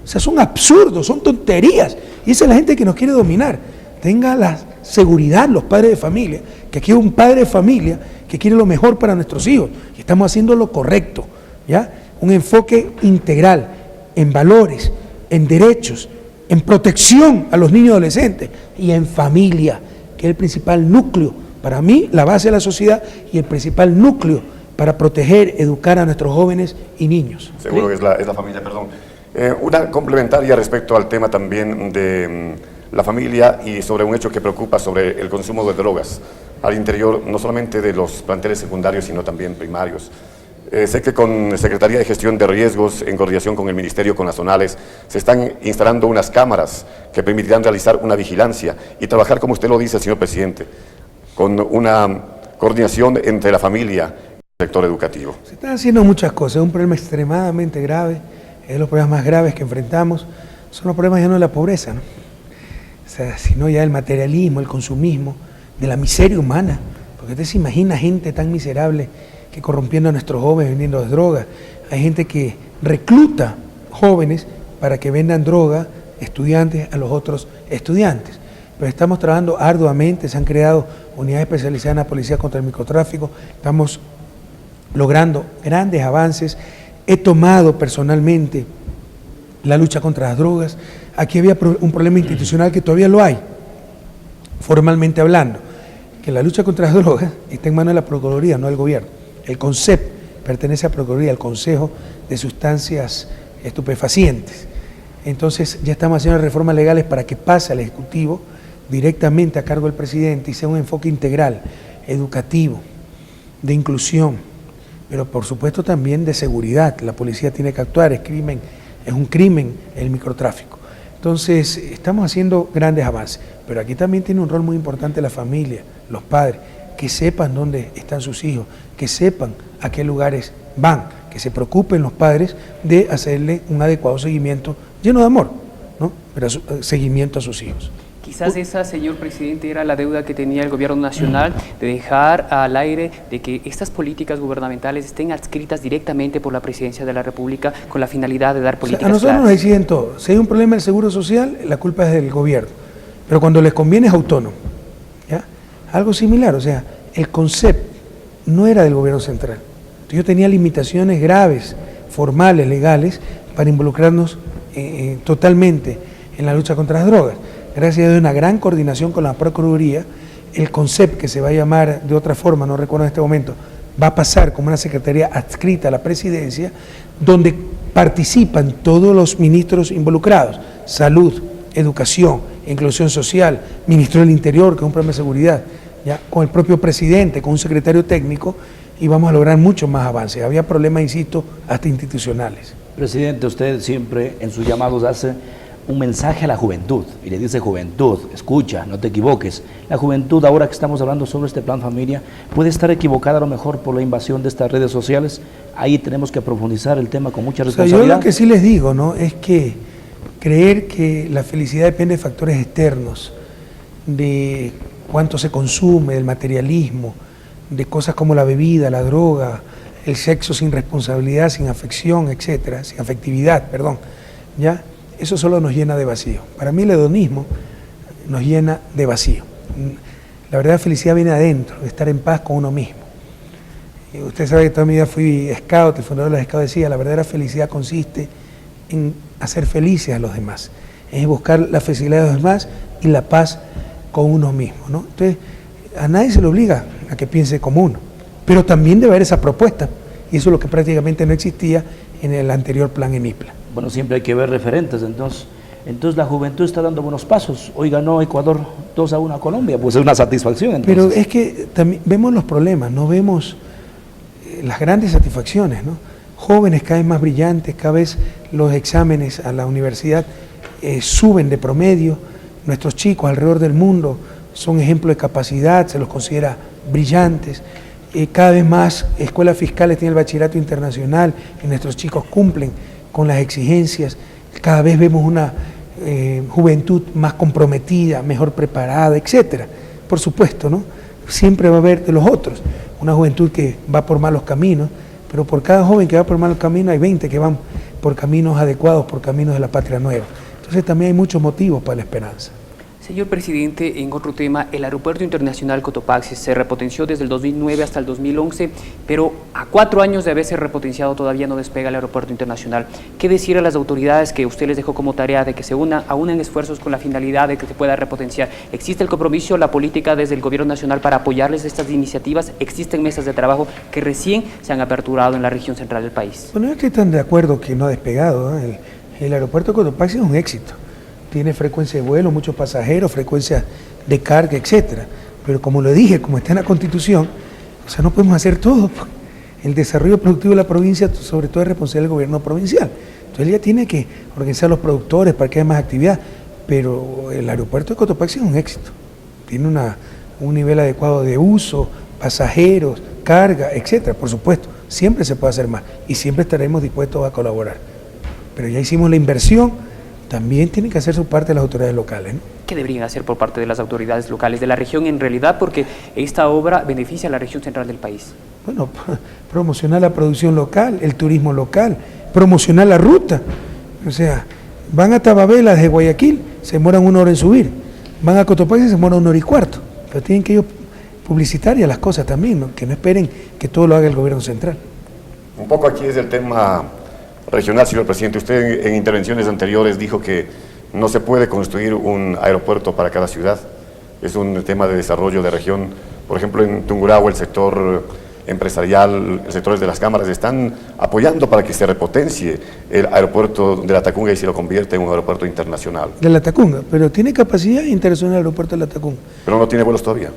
O sea, son absurdos, son tonterías. Y esa es la gente que nos quiere dominar. Tenga la seguridad los padres de familia, que aquí hay un padre de familia que quiere lo mejor para nuestros hijos. Y estamos haciendo lo correcto, ¿ya? Un enfoque integral, en valores, en derechos, en protección a los niños y adolescentes y en familia, que es el principal núcleo, para mí, la base de la sociedad y el principal núcleo para proteger, educar a nuestros jóvenes y niños. Seguro que es la familia, perdón. Una complementaria respecto al tema también de la familia y sobre un hecho que preocupa sobre el consumo de drogas al interior, no solamente de los planteles secundarios, sino también primarios. Sé que con Secretaría de Gestión de Riesgos, en coordinación con el Ministerio, con las zonales, se están instalando unas cámaras que permitirán realizar una vigilancia y trabajar, como usted lo dice, señor presidente, con una coordinación entre la familia y el sector educativo. Se están haciendo muchas cosas, es un problema extremadamente grave, es de los problemas más graves que enfrentamos, son los problemas ya no de la pobreza, ¿no? O sea, sino ya del materialismo, el consumismo, de la miseria humana, porque usted se imagina gente tan miserable que corrompiendo a nuestros jóvenes vendiendo drogas. Hay gente que recluta jóvenes para que vendan droga, estudiantes, a los otros estudiantes. Pero estamos trabajando arduamente, se han creado unidades especializadas en la policía contra el microtráfico, estamos logrando grandes avances. He tomado personalmente la lucha contra las drogas. Aquí había un problema institucional que todavía lo hay, formalmente hablando, que la lucha contra las drogas está en manos de la Procuraduría, no del gobierno. El CONCEP pertenece a la Procuraduría, al Consejo de Sustancias Estupefacientes. Entonces ya estamos haciendo reformas legales para que pase al Ejecutivo directamente a cargo del presidente y sea un enfoque integral, educativo, de inclusión, pero por supuesto también de seguridad. La policía tiene que actuar, es un crimen el microtráfico. Entonces estamos haciendo grandes avances, pero aquí también tiene un rol muy importante la familia, los padres, que sepan dónde están sus hijos, que sepan a qué lugares van, que se preocupen los padres de hacerle un adecuado seguimiento lleno de amor, ¿no? Pero seguimiento a sus hijos. Quizás esa, señor presidente, era la deuda que tenía el gobierno nacional de dejar al aire de que estas políticas gubernamentales estén adscritas directamente por la presidencia de la República con la finalidad de dar políticas a nosotros claras. Nos deciden todo. Si hay un problema del seguro social, la culpa es del gobierno. Pero cuando les conviene es autónomo. ¿Ya? Algo similar, o sea, el concepto no era del gobierno central. Entonces, yo tenía limitaciones graves, formales, legales, para involucrarnos totalmente en la lucha contra las drogas. Gracias a Dios, una gran coordinación con la Procuraduría, el CONCEP, que se va a llamar de otra forma, no recuerdo en este momento, va a pasar como una secretaría adscrita a la presidencia, donde participan todos los ministros involucrados: salud, educación, inclusión social, ministro del Interior, que es un problema de seguridad, ¿ya? Con el propio presidente, con un secretario técnico, y vamos a lograr mucho más avances. Había problemas, insisto, hasta institucionales. Presidente, usted siempre en sus llamados hace un mensaje a la juventud y le dice: juventud, escucha, no te equivoques. La juventud, ahora que estamos hablando sobre este plan familia, puede estar equivocada a lo mejor por la invasión de estas redes sociales. Ahí tenemos que profundizar el tema con mucha responsabilidad. Yo lo que sí les digo, ¿no?, es que creer que la felicidad depende de factores externos, de cuánto se consume, del materialismo, de cosas como la bebida, la droga, el sexo sin responsabilidad, sin afección, etcétera, sin afectividad, perdón, ¿ya? Eso solo nos llena de vacío. Para mí el hedonismo nos llena de vacío. La verdadera felicidad viene adentro, de estar en paz con uno mismo. Y usted sabe que toda mi vida fui scout, el fundador de los scouts decía: la verdadera felicidad consiste en hacer felices a los demás, es buscar la felicidad de los demás y la paz con uno mismo, ¿no? Entonces, a nadie se le obliga a que piense como uno, pero también debe haber esa propuesta, y eso es lo que prácticamente no existía en el anterior plan ENIPLA. Bueno, siempre hay que ver referentes, entonces la juventud está dando buenos pasos. Hoy ganó Ecuador 2-1 a Colombia, pues es una satisfacción. Entonces. Pero es que también vemos los problemas, no vemos las grandes satisfacciones, ¿no? Jóvenes cada vez más brillantes, cada vez los exámenes a la universidad suben de promedio. Nuestros chicos alrededor del mundo son ejemplos de capacidad, se los considera brillantes. Cada vez más escuelas fiscales tienen el bachillerato internacional y nuestros chicos cumplen con las exigencias. Cada vez vemos una juventud más comprometida, mejor preparada, etcétera. Por supuesto, ¿no? Siempre va a haber de los otros una juventud que va por malos caminos, pero por cada joven que va por malos caminos hay 20 que van por caminos adecuados, por caminos de la patria nueva. Entonces también hay muchos motivos para la esperanza. Señor presidente, en otro tema, el aeropuerto internacional Cotopaxi se repotenció desde el 2009 hasta el 2011, pero a 4 años de haberse repotenciado todavía no despega el aeropuerto internacional. ¿Qué decir a las autoridades que usted les dejó como tarea de que se unan esfuerzos con la finalidad de que se pueda repotenciar? ¿Existe el compromiso, la política desde el gobierno nacional para apoyarles estas iniciativas? ¿Existen mesas de trabajo que recién se han aperturado en la región central del país? Bueno, yo estoy tan de acuerdo que no ha despegado, ¿eh? El aeropuerto de Cotopaxi es un éxito. Tiene frecuencia de vuelo, muchos pasajeros, frecuencia de carga, etcétera. Pero como lo dije, como está en la Constitución, o sea, no podemos hacer todo. El desarrollo productivo de la provincia, sobre todo, es responsabilidad del gobierno provincial. Entonces, él ya tiene que organizar los productores para que haya más actividad. Pero el aeropuerto de Cotopaxi es un éxito. Tiene un nivel adecuado de uso, pasajeros, carga, etcétera. Por supuesto, siempre se puede hacer más y siempre estaremos dispuestos a colaborar. Pero ya hicimos la inversión. También tienen que hacer su parte las autoridades locales, ¿no? ¿Qué deberían hacer por parte de las autoridades locales de la región en realidad? Porque esta obra beneficia a la región central del país. Bueno, promocionar la producción local, el turismo local, promocionar la ruta. O sea, van a Tababela desde Guayaquil, se demoran 1 hora en subir. Van a Cotopaxi, se demoran 1 hora y cuarto. Pero tienen que ellos publicitar ya las cosas también, ¿no? Que no esperen que todo lo haga el gobierno central. Un poco aquí es el tema regional, señor presidente. Usted en intervenciones anteriores dijo que no se puede construir un aeropuerto para cada ciudad. Es un tema de desarrollo de región Por ejemplo, en Tungurahua el sector empresarial, el sector de las cámaras están apoyando para que se repotencie el aeropuerto de La Tacunga y se lo convierta en un aeropuerto internacional. De La Tacunga, pero tiene capacidad internacional el aeropuerto de La Tacunga. Pero no tiene vuelos todavía.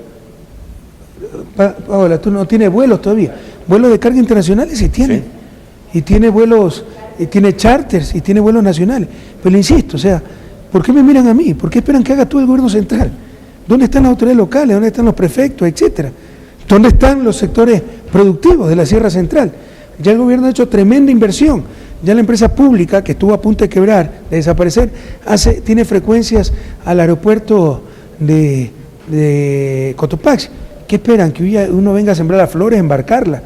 Paola, tú no tienes vuelos todavía. Vuelos de carga internacionales sí tiene. Sí. Y tiene vuelos, y tiene charters, y tiene vuelos nacionales. Pero insisto, o sea, ¿por qué me miran a mí? ¿Por qué esperan que haga todo el gobierno central? ¿Dónde están las autoridades locales? ¿Dónde están los prefectos, etcétera? ¿Dónde están los sectores productivos de la Sierra Central? Ya el gobierno ha hecho tremenda inversión. Ya la empresa pública, que estuvo a punto de quebrar, de desaparecer, tiene frecuencias al aeropuerto de Cotopaxi. ¿Qué esperan? ¿Que uno venga a sembrar las flores, embarcarla?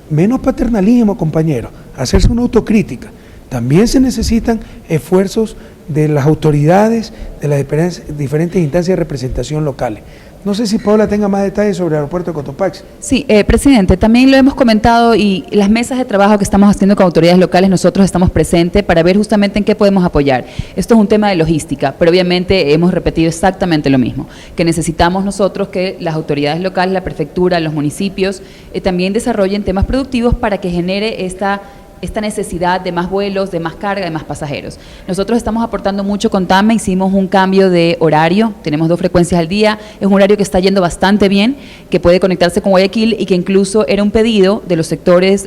Menos paternalismo, compañeros. Hacerse una autocrítica. También se necesitan esfuerzos de las autoridades, de las diferentes instancias de representación locales. No sé si Paola tenga más detalles sobre el aeropuerto de Cotopaxi. Sí, presidente, también lo hemos comentado y las mesas de trabajo que estamos haciendo con autoridades locales, nosotros estamos presentes para ver justamente en qué podemos apoyar. Esto es un tema de logística, pero obviamente hemos repetido exactamente lo mismo, que necesitamos nosotros que las autoridades locales, la prefectura, los municipios, también desarrollen temas productivos para que genere esta necesidad de más vuelos, de más carga, de más pasajeros. Nosotros estamos aportando mucho con TAME, hicimos un cambio de horario, tenemos 2 frecuencias al día, es un horario que está yendo bastante bien, que puede conectarse con Guayaquil y que incluso era un pedido de los sectores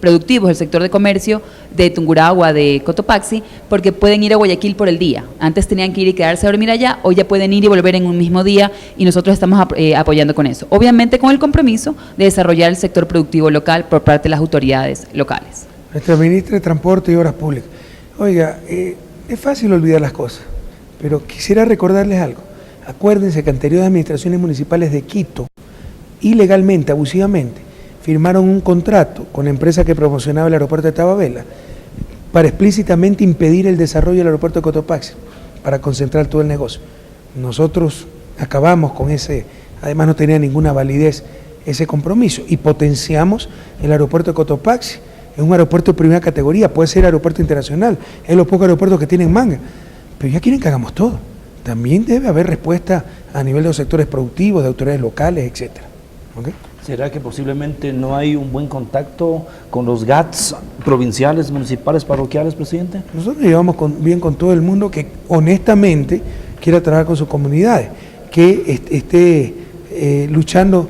productivos, el sector de comercio de Tungurahua, de Cotopaxi, porque pueden ir a Guayaquil por el día. Antes tenían que ir y quedarse a dormir allá, hoy ya pueden ir y volver en un mismo día y nosotros estamos apoyando con eso. Obviamente con el compromiso de desarrollar el sector productivo local por parte de las autoridades locales. Nuestra ministra de Transporte y Obras Públicas. Oiga, es fácil olvidar las cosas, pero quisiera recordarles algo. Acuérdense que anteriores administraciones municipales de Quito, ilegalmente, abusivamente, firmaron un contrato con la empresa que promocionaba el aeropuerto de Tababela para explícitamente impedir el desarrollo del aeropuerto de Cotopaxi, para concentrar todo el negocio. Nosotros acabamos con ese, además no tenía ninguna validez ese compromiso, y potenciamos el aeropuerto de Cotopaxi. Es un aeropuerto de primera categoría, puede ser aeropuerto internacional, es los pocos aeropuertos que tienen manga, pero ya quieren que hagamos todo. También debe haber respuesta a nivel de los sectores productivos, de autoridades locales, etcétera. ¿Okay? ¿Será que posiblemente no hay un buen contacto con los GATS provinciales, municipales, parroquiales, presidente? Nosotros llevamos bien con todo el mundo que honestamente quiera trabajar con sus comunidades, que esté luchando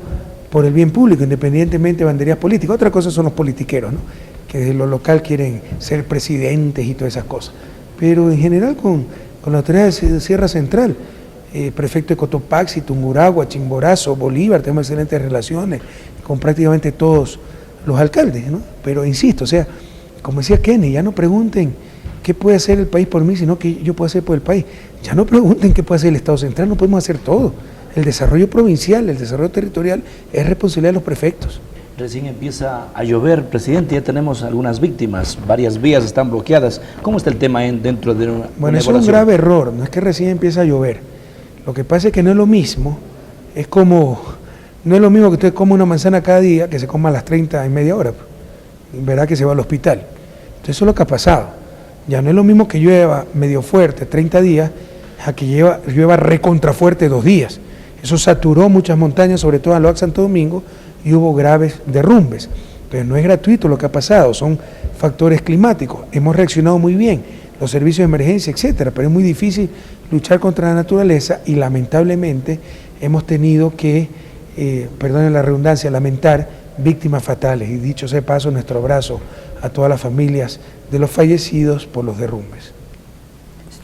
por el bien público, independientemente de banderías políticas. Otra cosa son los politiqueros, ¿no?, que desde lo local quieren ser presidentes y todas esas cosas. Pero en general con la autoridad de Sierra Central, prefecto de Cotopaxi, Tungurahua, Chimborazo, Bolívar, tenemos excelentes relaciones con prácticamente todos los alcaldes, ¿no? Pero insisto, o sea, como decía Kenny, ya no pregunten qué puede hacer el país por mí, sino qué yo puedo hacer por el país. Ya no pregunten qué puede hacer el Estado Central, no podemos hacer todo. El desarrollo provincial, el desarrollo territorial es responsabilidad de los prefectos. Recién empieza a llover, presidente, ya tenemos algunas víctimas, varias vías están bloqueadas. ¿Cómo está el tema dentro de una Bueno, eso es un grave error, no es que recién empieza a llover. Lo que pasa es que no es lo mismo, no es lo mismo que usted coma una manzana cada día, que se coma a las 30 en media hora, verá que se va al hospital. Entonces eso es lo que ha pasado. Ya no es lo mismo que llueva medio fuerte 30 días, a que llueva recontrafuerte 2 días. Eso saturó muchas montañas, sobre todo en Loac, Santo Domingo, y hubo graves derrumbes. Pero no es gratuito lo que ha pasado, son factores climáticos. Hemos reaccionado muy bien, los servicios de emergencia, etcétera, pero es muy difícil luchar contra la naturaleza y lamentablemente hemos tenido que, perdonen la redundancia, lamentar víctimas fatales. Y dicho sea de paso, nuestro abrazo a todas las familias de los fallecidos por los derrumbes.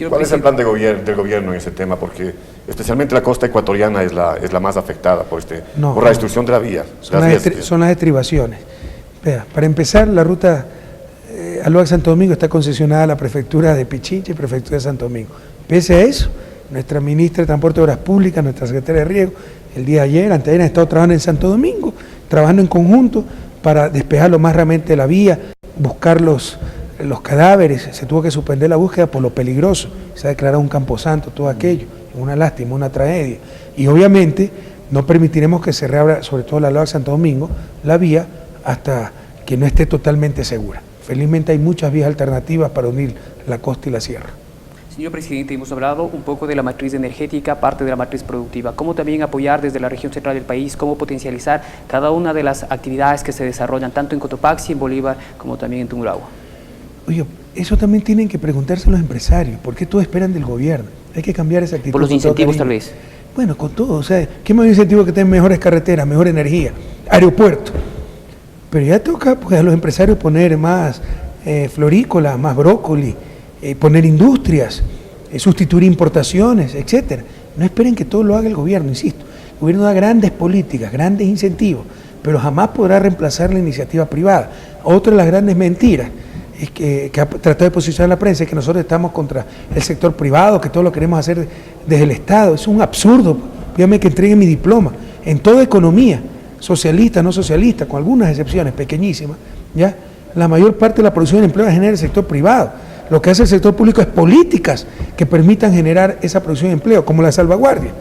¿Cuál es el plan del gobierno en ese tema? Porque especialmente la costa ecuatoriana es la más afectada por la destrucción de la vía. Son las estribaciones. Vea, para empezar, la ruta a Loac Santo Domingo está concesionada a la prefectura de Pichincha y prefectura de Santo Domingo. Pese a eso, nuestra ministra de Transporte y Obras Públicas, nuestra secretaria de Riego, el día de ayer, anteayer, han estado trabajando en Santo Domingo, trabajando en conjunto para despejar lo más rápidamente la vía, buscar los cadáveres. Se tuvo que suspender la búsqueda por lo peligroso, se ha declarado un camposanto, todo aquello, una lástima, una tragedia. Y obviamente no permitiremos que se reabra, sobre todo la Loac Santo Domingo, la vía hasta que no esté totalmente segura. Felizmente hay muchas vías alternativas para unir la costa y la sierra. Señor presidente, hemos hablado un poco de la matriz energética, parte de la matriz productiva, cómo también apoyar desde la región central del país, cómo potencializar cada una de las actividades que se desarrollan tanto en Cotopaxi, en Bolívar, como también en Tungurahua. Oye, eso también tienen que preguntarse los empresarios, ¿por qué todos esperan del gobierno? Hay que cambiar esa actitud. Por los incentivos tal vez. Bueno, con todo, o sea, ¿qué más incentivo que tengan mejores carreteras, mejor energía, aeropuerto? Pero ya toca pues, a los empresarios poner más florícola, más brócoli, poner industrias, sustituir importaciones, etcétera. No esperen que todo lo haga el gobierno, insisto. El gobierno da grandes políticas, grandes incentivos, pero jamás podrá reemplazar la iniciativa privada. Otra de las grandes mentiras es que ha tratado de posicionar la prensa es que nosotros estamos contra el sector privado, que todo lo queremos hacer desde el Estado. Es un absurdo. Dígame que entreguen mi diploma. En toda economía, socialista, no socialista, con algunas excepciones pequeñísimas, ¿ya? La mayor parte de la producción de empleo la genera el sector privado. Lo que hace el sector público es políticas que permitan generar esa producción de empleo, como la salvaguardia,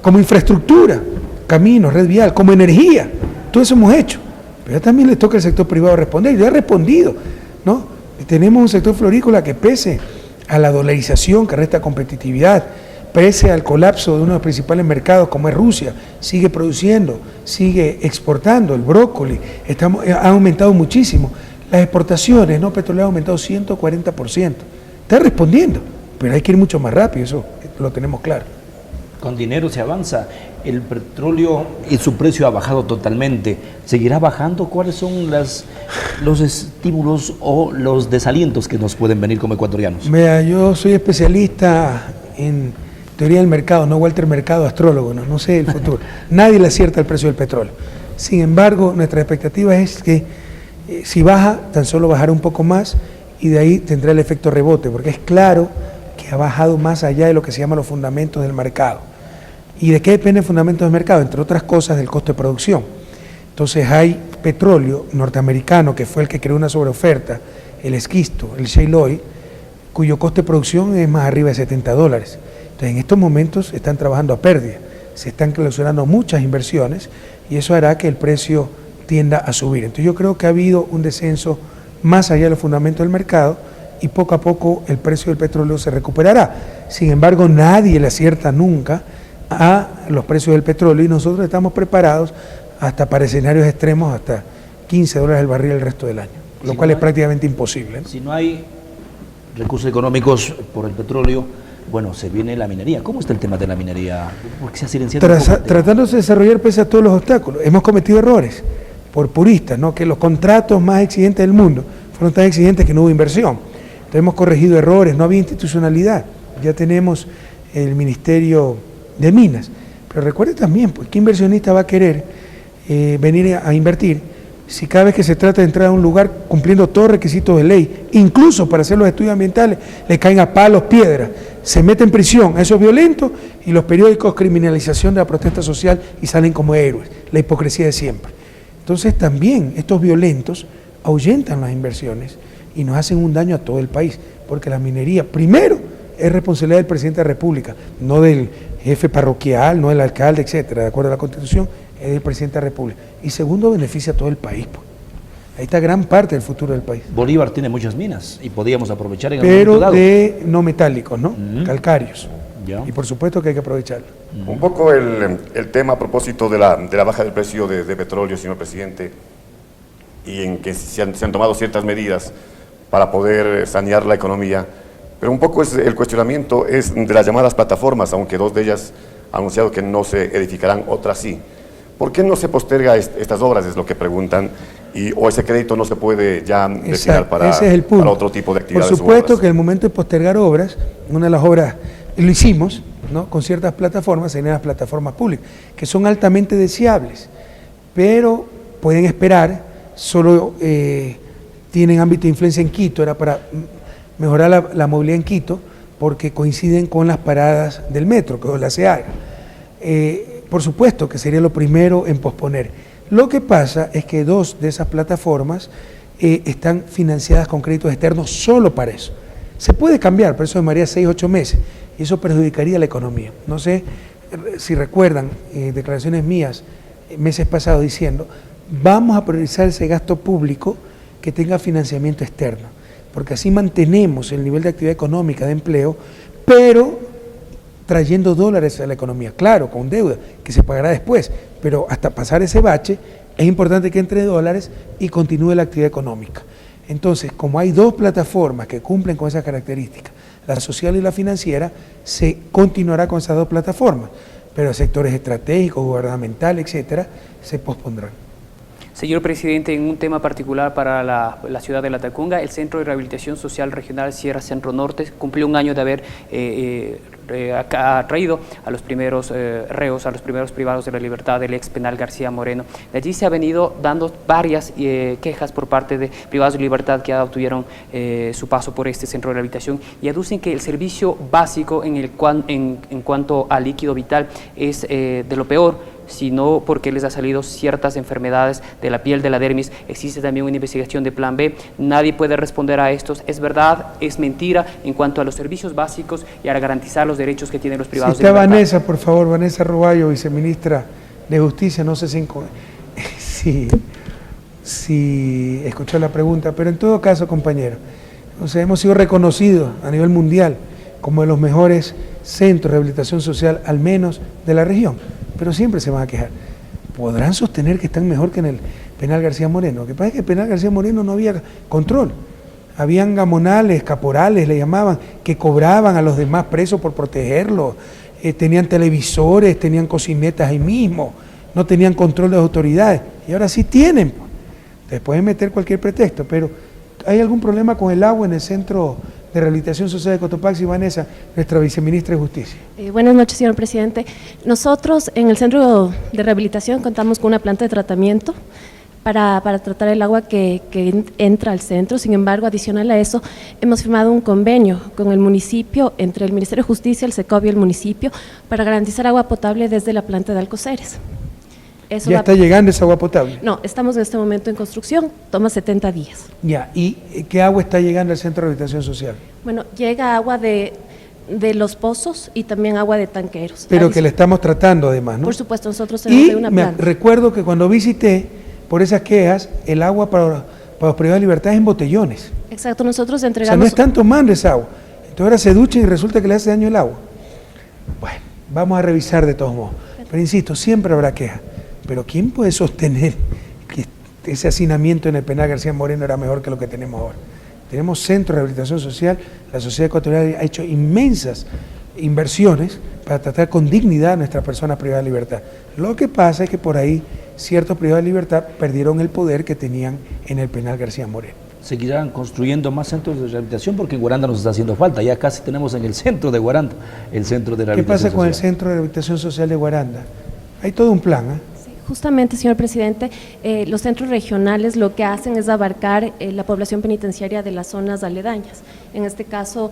como infraestructura, caminos, red vial, como energía. Todo eso hemos hecho. Pero también le toca al sector privado responder, y ya ha respondido, ¿no? Tenemos un sector florícola que pese a la dolarización que resta competitividad, pese al colapso de uno de los principales mercados como es Rusia, sigue produciendo, sigue exportando el brócoli, ha aumentado muchísimo. Las exportaciones no petroleras han aumentado 140%. Está respondiendo, pero hay que ir mucho más rápido, eso lo tenemos claro. Con dinero se avanza. El petróleo y su precio ha bajado totalmente. ¿Seguirá bajando? ¿Cuáles son los estímulos o los desalientos que nos pueden venir como ecuatorianos? Vea, yo soy especialista en teoría del mercado, no Walter Mercado, astrólogo, no sé el futuro. Nadie le acierta el precio del petróleo. Sin embargo, nuestra expectativa es que si baja, tan solo bajará un poco más y de ahí tendrá el efecto rebote, porque es claro que ha bajado más allá de lo que se llama los fundamentos del mercado. ¿Y de qué depende el fundamento del mercado? Entre otras cosas, del costo de producción. Entonces hay petróleo norteamericano, que fue el que creó una sobreoferta, el esquisto, el shale oil, cuyo costo de producción es más arriba de $70. Entonces en estos momentos están trabajando a pérdida, se están clausurando muchas inversiones y eso hará que el precio tienda a subir. Entonces yo creo que ha habido un descenso más allá de los fundamentos del mercado y poco a poco el precio del petróleo se recuperará. Sin embargo, nadie le acierta nunca a los precios del petróleo y nosotros estamos preparados hasta para escenarios extremos, hasta $15 el barril el resto del año, lo cual es prácticamente imposible, ¿no? Si no hay recursos económicos por el petróleo, bueno, se viene la minería. ¿Cómo está el tema de la minería? ¿Por qué se ha silenciado? Tratándose de desarrollar pese a todos los obstáculos. Hemos cometido errores por puristas, ¿no? Que los contratos más exigentes del mundo fueron tan exigentes que no hubo inversión. Entonces hemos corregido errores, no había institucionalidad. Ya tenemos el Ministerio de Minas. Pero recuerde también, pues, ¿qué inversionista va a querer venir a invertir si cada vez que se trata de entrar a un lugar cumpliendo todos los requisitos de ley, incluso para hacer los estudios ambientales, le caen a palos, piedras, se mete en prisión a esos violentos y los periódicos criminalización de la protesta social y salen como héroes? La hipocresía de siempre. Entonces también estos violentos ahuyentan las inversiones y nos hacen un daño a todo el país, porque la minería, primero, es responsabilidad del presidente de la República, no del jefe parroquial, no del alcalde, etcétera, de acuerdo a la Constitución, es del presidente de la República. Y segundo, beneficia a todo el país, pues. Ahí está gran parte del futuro del país. Bolívar tiene muchas minas y podríamos aprovechar en pero algún momento dado. De no metálicos, ¿no? Calcáreos. Ya. Y por supuesto que hay que aprovecharlo. Un poco el tema a propósito de la baja del precio de petróleo, señor presidente, y en que se han tomado ciertas medidas para poder sanear la economía, pero un poco el cuestionamiento es de las llamadas plataformas, aunque dos de ellas han anunciado que no se edificarán, otras sí. ¿Por qué no se posterga estas obras? Es lo que preguntan, o ese crédito no se puede ya destinar para otro tipo de actividades. Por supuesto que en el momento de postergar obras, una de las obras, lo hicimos, ¿no? Con ciertas plataformas, se generan las plataformas públicas, que son altamente deseables, pero pueden esperar, solo tienen ámbito de influencia en Quito, era para mejorar la movilidad en Quito, porque coinciden con las paradas del metro, que la se haga. Por supuesto que sería lo primero en posponer. Lo que pasa es que dos de esas plataformas están financiadas con créditos externos solo para eso. Se puede cambiar, pero eso demoraría 6 o 8 meses y eso perjudicaría la economía. No sé si recuerdan declaraciones mías meses pasados diciendo, vamos a priorizar ese gasto público que tenga financiamiento externo. porque así mantenemos el nivel de actividad económica, de empleo, pero trayendo dólares a la economía, claro, con deuda, que se pagará después, pero hasta pasar ese bache, es importante que entre dólares y continúe la actividad económica. Entonces, como hay dos plataformas que cumplen con esas características, la social y la financiera, se continuará con esas dos plataformas, pero sectores estratégicos, gubernamentales, etcétera, se pospondrán. Señor presidente, en un tema particular para la ciudad de Latacunga, el Centro de Rehabilitación Social Regional Sierra Centro Norte cumplió un año de haber traído a los primeros reos, a los primeros privados de la libertad del ex penal García Moreno. De allí se ha venido dando varias quejas por parte de privados de libertad que obtuvieron su paso por este centro de rehabilitación y aducen que el servicio básico en cuanto al líquido vital es de lo peor, sino porque les ha salido ciertas enfermedades de la piel, de la dermis. Existe también una investigación de Plan B. Nadie puede responder a estos. ¿Es verdad? ¿Es mentira? En cuanto a los servicios básicos y a garantizar los derechos que tienen los privados de libertad. Vanessa, por favor, Vanessa Roballo, viceministra de Justicia, no sé si escuchó la pregunta, pero en todo caso, compañero, o sea, hemos sido reconocidos a nivel mundial como de los mejores centros de rehabilitación social, al menos de la región, pero siempre se van a quejar. ¿Podrán sostener que están mejor que en el penal García Moreno? Lo que pasa es que en el penal García Moreno no había control. Habían gamonales, caporales, le llamaban, que cobraban a los demás presos por protegerlos, tenían televisores, tenían cocinetas ahí mismo, no tenían control de las autoridades, y ahora sí tienen. Entonces pueden meter cualquier pretexto, pero ¿hay algún problema con el agua en el Centro de Rehabilitación Social de Cotopaxi? Vanessa, nuestra viceministra de Justicia. Buenas noches, señor presidente. Nosotros en el Centro de Rehabilitación contamos con una planta de tratamiento para tratar el agua que entra al centro. Sin embargo, adicional a eso, hemos firmado un convenio con el municipio, entre el Ministerio de Justicia, el SECOV y el municipio, para garantizar agua potable desde la planta de Alcoceres. Eso ¿Ya está llegando esa agua potable? No, estamos en este momento en construcción, toma 70 días. Ya, ¿y qué agua está llegando al Centro de Rehabilitación Social? Bueno, llega agua de los pozos y también agua de tanqueros. Pero que le estamos tratando además, ¿no? Por supuesto, nosotros tenemos Y una me planta. recuerdo que cuando visité, por esas quejas, el agua para los privados de libertad es en botellones. Exacto, nosotros O sea, entregamos... no están tomando esa agua. Entonces ahora se duchan y resulta que le hace daño el agua. Bueno, vamos a revisar de todos modos. Pero insisto, siempre habrá quejas. Pero ¿quién puede sostener que ese hacinamiento en el penal García Moreno era mejor que lo que tenemos ahora? Tenemos Centro de Rehabilitación Social, la sociedad ecuatoriana ha hecho inmensas inversiones para tratar con dignidad a nuestras personas privadas de libertad. Lo que pasa es que por ahí ciertos privados de libertad perdieron el poder que tenían en el penal García Moreno. Seguirán construyendo más centros de rehabilitación porque en Guaranda nos está haciendo falta. Ya casi tenemos en el centro de Guaranda el centro de rehabilitación social. ¿Qué pasa con el Centro de Rehabilitación Social de Guaranda? Hay todo un plan, ¿eh? Justamente, señor presidente, los centros regionales lo que hacen es abarcar la población penitenciaria de las zonas aledañas. En este caso,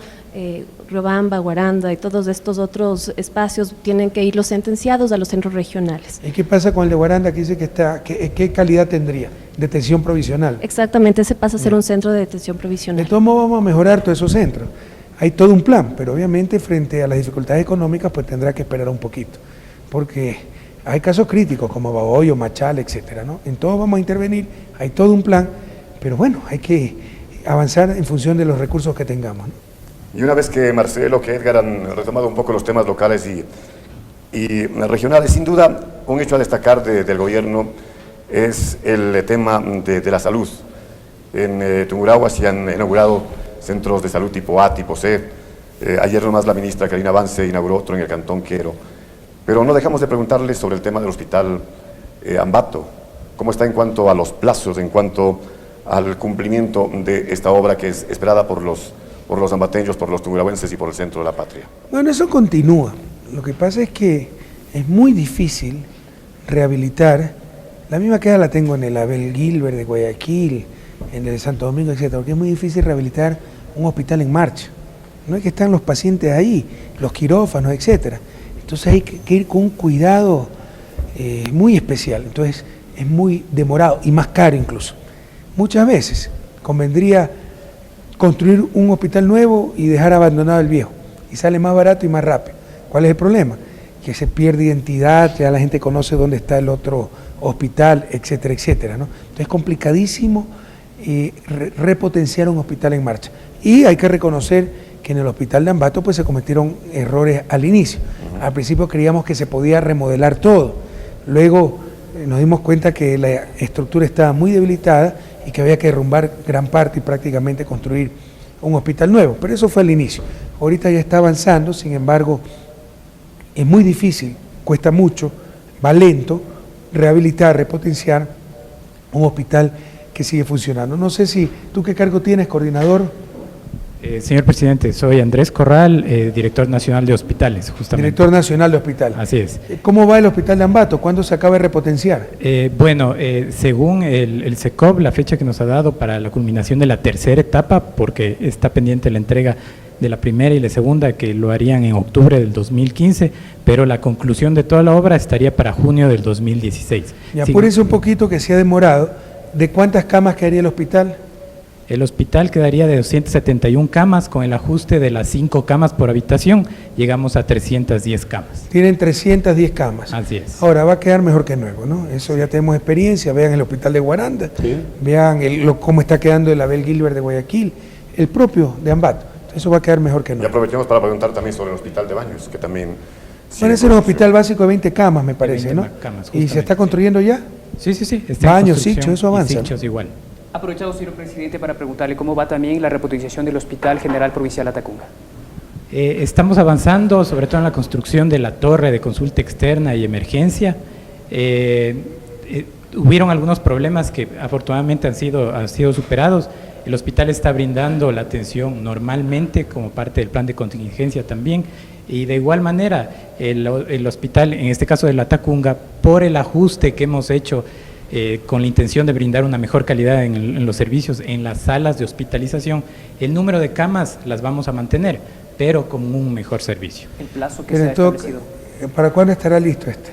Riobamba, Guaranda y todos estos otros espacios tienen que ir los sentenciados a los centros regionales. ¿Y qué pasa con el de Guaranda que dice que qué calidad tendría? Detención provisional. Exactamente, ese pasa a ser un centro de detención provisional. De todos modos vamos a mejorar todos esos centros. Hay todo un plan, pero obviamente frente a las dificultades económicas pues tendrá que esperar un poquito, porque hay casos críticos como Baboyo, Machal, etcétera, ¿no? En todos vamos a intervenir, hay todo un plan, pero bueno, hay que avanzar en función de los recursos que tengamos, ¿no? Y una vez que Marcelo, que Edgar han retomado un poco los temas locales y regionales, sin duda un hecho a destacar del gobierno es el tema de la salud. En Tungurahua se han inaugurado centros de salud tipo A, tipo C. Ayer nomás la ministra Karina Vance inauguró otro en el Cantón Quero. Pero no dejamos de preguntarle sobre el tema del hospital Ambato. ¿Cómo está en cuanto a los plazos, en cuanto al cumplimiento de esta obra que es esperada por los ambateños, por los tungurahuenses y por el Centro de la Patria? Bueno, eso continúa. Lo que pasa es que es muy difícil rehabilitar. La misma queja la tengo en el Abel Gilbert de Guayaquil, en el de Santo Domingo, etcétera, porque es muy difícil rehabilitar un hospital en marcha. No es que están los pacientes ahí, los quirófanos, etcétera. Entonces hay que ir con un cuidado muy especial. Entonces es muy demorado y más caro incluso. Muchas veces convendría construir un hospital nuevo y dejar abandonado el viejo. Y sale más barato y más rápido. ¿Cuál es el problema? Que se pierde identidad, ya la gente conoce dónde está el otro hospital, etcétera, etcétera, ¿no? Entonces es complicadísimo repotenciar un hospital en marcha. Y hay que reconocer que en el hospital de Ambato pues se cometieron errores al inicio. Al principio creíamos que se podía remodelar todo, luego nos dimos cuenta que la estructura estaba muy debilitada y que había que derrumbar gran parte y prácticamente construir un hospital nuevo, pero eso fue al inicio. Ahorita ya está avanzando, sin embargo, es muy difícil, cuesta mucho, va lento, rehabilitar, repotenciar un hospital que sigue funcionando. No sé si, ¿tú qué cargo tienes, coordinador? Señor presidente, soy Andrés Corral, director nacional de hospitales, justamente. Director nacional de hospital. Así es. ¿Cómo va el hospital de Ambato? ¿Cuándo se acaba de repotenciar? Según el SECOV, la fecha que nos ha dado para la culminación de la tercera etapa, porque está pendiente la entrega de la primera y la segunda, que lo harían en octubre del 2015, pero la conclusión de toda la obra estaría para junio del 2016. Y apúrese un poquito que se ha demorado. ¿De cuántas camas quedaría el hospital? El hospital quedaría de 271 camas, con el ajuste de las 5 camas por habitación, llegamos a 310 camas. Tienen 310 camas. Así es. Ahora va a quedar mejor que nuevo, ¿no? Eso ya tenemos experiencia, vean el hospital de Guaranda, sí. Vean cómo está quedando el Abel Gilbert de Guayaquil, el propio de Ambato. Eso va a quedar mejor que nuevo. Y aprovechemos para preguntar también sobre el hospital de Baños, que también... Bueno, ese es un hospital básico de 20 camas, me parece, ¿no? Camas, ¿y se está construyendo ya? Sí. Baños, Sicchos, eso avanza. Sicchos igual. Aprovechado, señor presidente, para preguntarle cómo va también la repotenciación del Hospital General Provincial Latacunga. Estamos avanzando, sobre todo en la construcción de la torre de consulta externa y emergencia. Hubieron algunos problemas que afortunadamente han sido superados. El hospital está brindando la atención normalmente como parte del plan de contingencia también, y de igual manera el hospital, en este caso de Latacunga, por el ajuste que hemos hecho con la intención de brindar una mejor calidad en los servicios, en las salas de hospitalización, el número de camas las vamos a mantener, pero con un mejor servicio. ¿El plazo que se ha establecido? ¿Para cuándo estará listo este?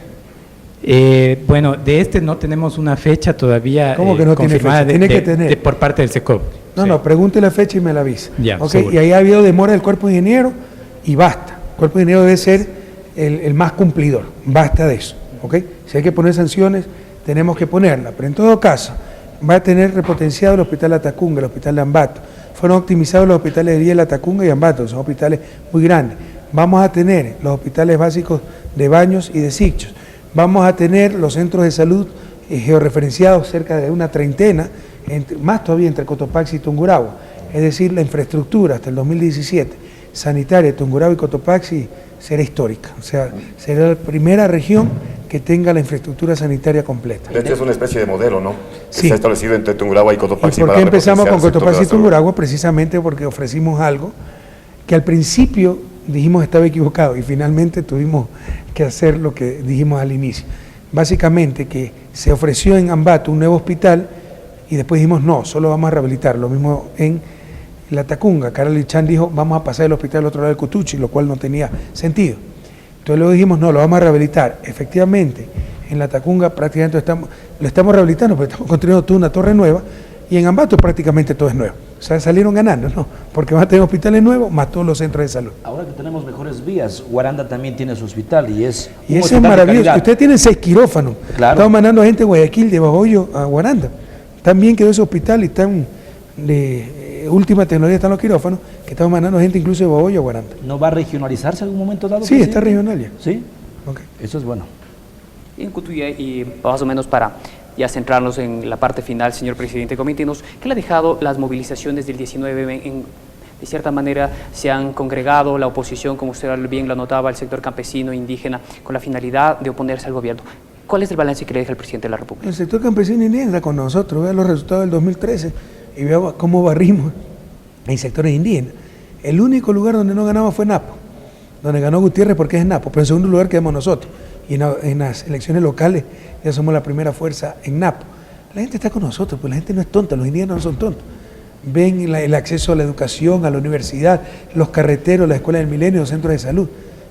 De este no tenemos una fecha todavía. ¿Cómo que no confirmada tiene fecha? Tiene que tener. Por parte del SECOV. No, pregunte la fecha y me la avisa. Ya, okay. Y ahí ha habido demora del cuerpo de ingeniero y basta. El cuerpo de ingeniero debe ser el más cumplidor, basta de eso. ¿Okay? Si hay que poner sanciones, tenemos que ponerlas, pero en todo caso va a tener repotenciado el hospital Latacunga, el hospital de Ambato. Fueron optimizados los hospitales de día de Latacunga y Ambato, son hospitales muy grandes. Vamos a tener los hospitales básicos de Baños y de Sicchos. Vamos a tener los centros de salud georreferenciados, cerca de una treintena, más todavía entre Cotopaxi y Tungurahua. Es decir, la infraestructura hasta el 2017 sanitaria de Tungurahua y Cotopaxi será histórica. O sea, será la primera región que tenga la infraestructura sanitaria completa. De hecho, es una especie de modelo, ¿no? Sí. Que se ha establecido entre Tungurahua y Cotopaxi. ¿Y por qué empezamos con Cotopaxi y Tungurahua? Precisamente porque ofrecimos algo que al principio dijimos estaba equivocado y finalmente tuvimos que hacer lo que dijimos al inicio. Básicamente que se ofreció en Ambato un nuevo hospital y después dijimos no, solo vamos a rehabilitar. Lo mismo en Latacunga. Carlos Lichan dijo vamos a pasar el hospital al otro lado del Cutuchi, lo cual no tenía sentido. Entonces luego dijimos no, lo vamos a rehabilitar. Efectivamente, en Latacunga prácticamente lo estamos rehabilitando, pero estamos construyendo toda una torre nueva y en Ambato prácticamente todo es nuevo. O sea, salieron ganando, ¿no? Porque van a tener hospitales nuevos más todos los centros de salud. Ahora que tenemos mejores vías, Guaranda también tiene su hospital y es y eso es maravilloso. Ustedes tienen 6 quirófanos. Claro. Estamos mandando a gente de Guayaquil, de Bajoyo a Guaranda. También quedó ese hospital y están de última tecnología, están los quirófanos, que estamos mandando gente incluso de Bajoyo a Guaranda. ¿No va a regionalizarse en algún momento dado? Sí, está regional ya. ¿Sí? Okay. Eso es bueno. En Cutuya, y más o menos para ya centrarnos en la parte final, señor presidente, coméntenos, ¿qué le ha dejado las movilizaciones del 19? De cierta manera se han congregado la oposición, como usted bien lo notaba, el sector campesino, indígena, con la finalidad de oponerse al gobierno. ¿Cuál es el balance que le deja el presidente de la República? El sector campesino indígena está con nosotros, vea los resultados del 2013 y vea cómo barrimos en sectores indígenas. El único lugar donde no ganamos fue Napo, donde ganó Gutiérrez porque es Napo, pero en segundo lugar quedamos nosotros. Y en las elecciones locales ya somos la primera fuerza en Napo. La gente está con nosotros, pues la gente no es tonta, los indígenas no son tontos. Ven el acceso a la educación, a la universidad, los carreteros, la escuela del milenio, los centros de salud.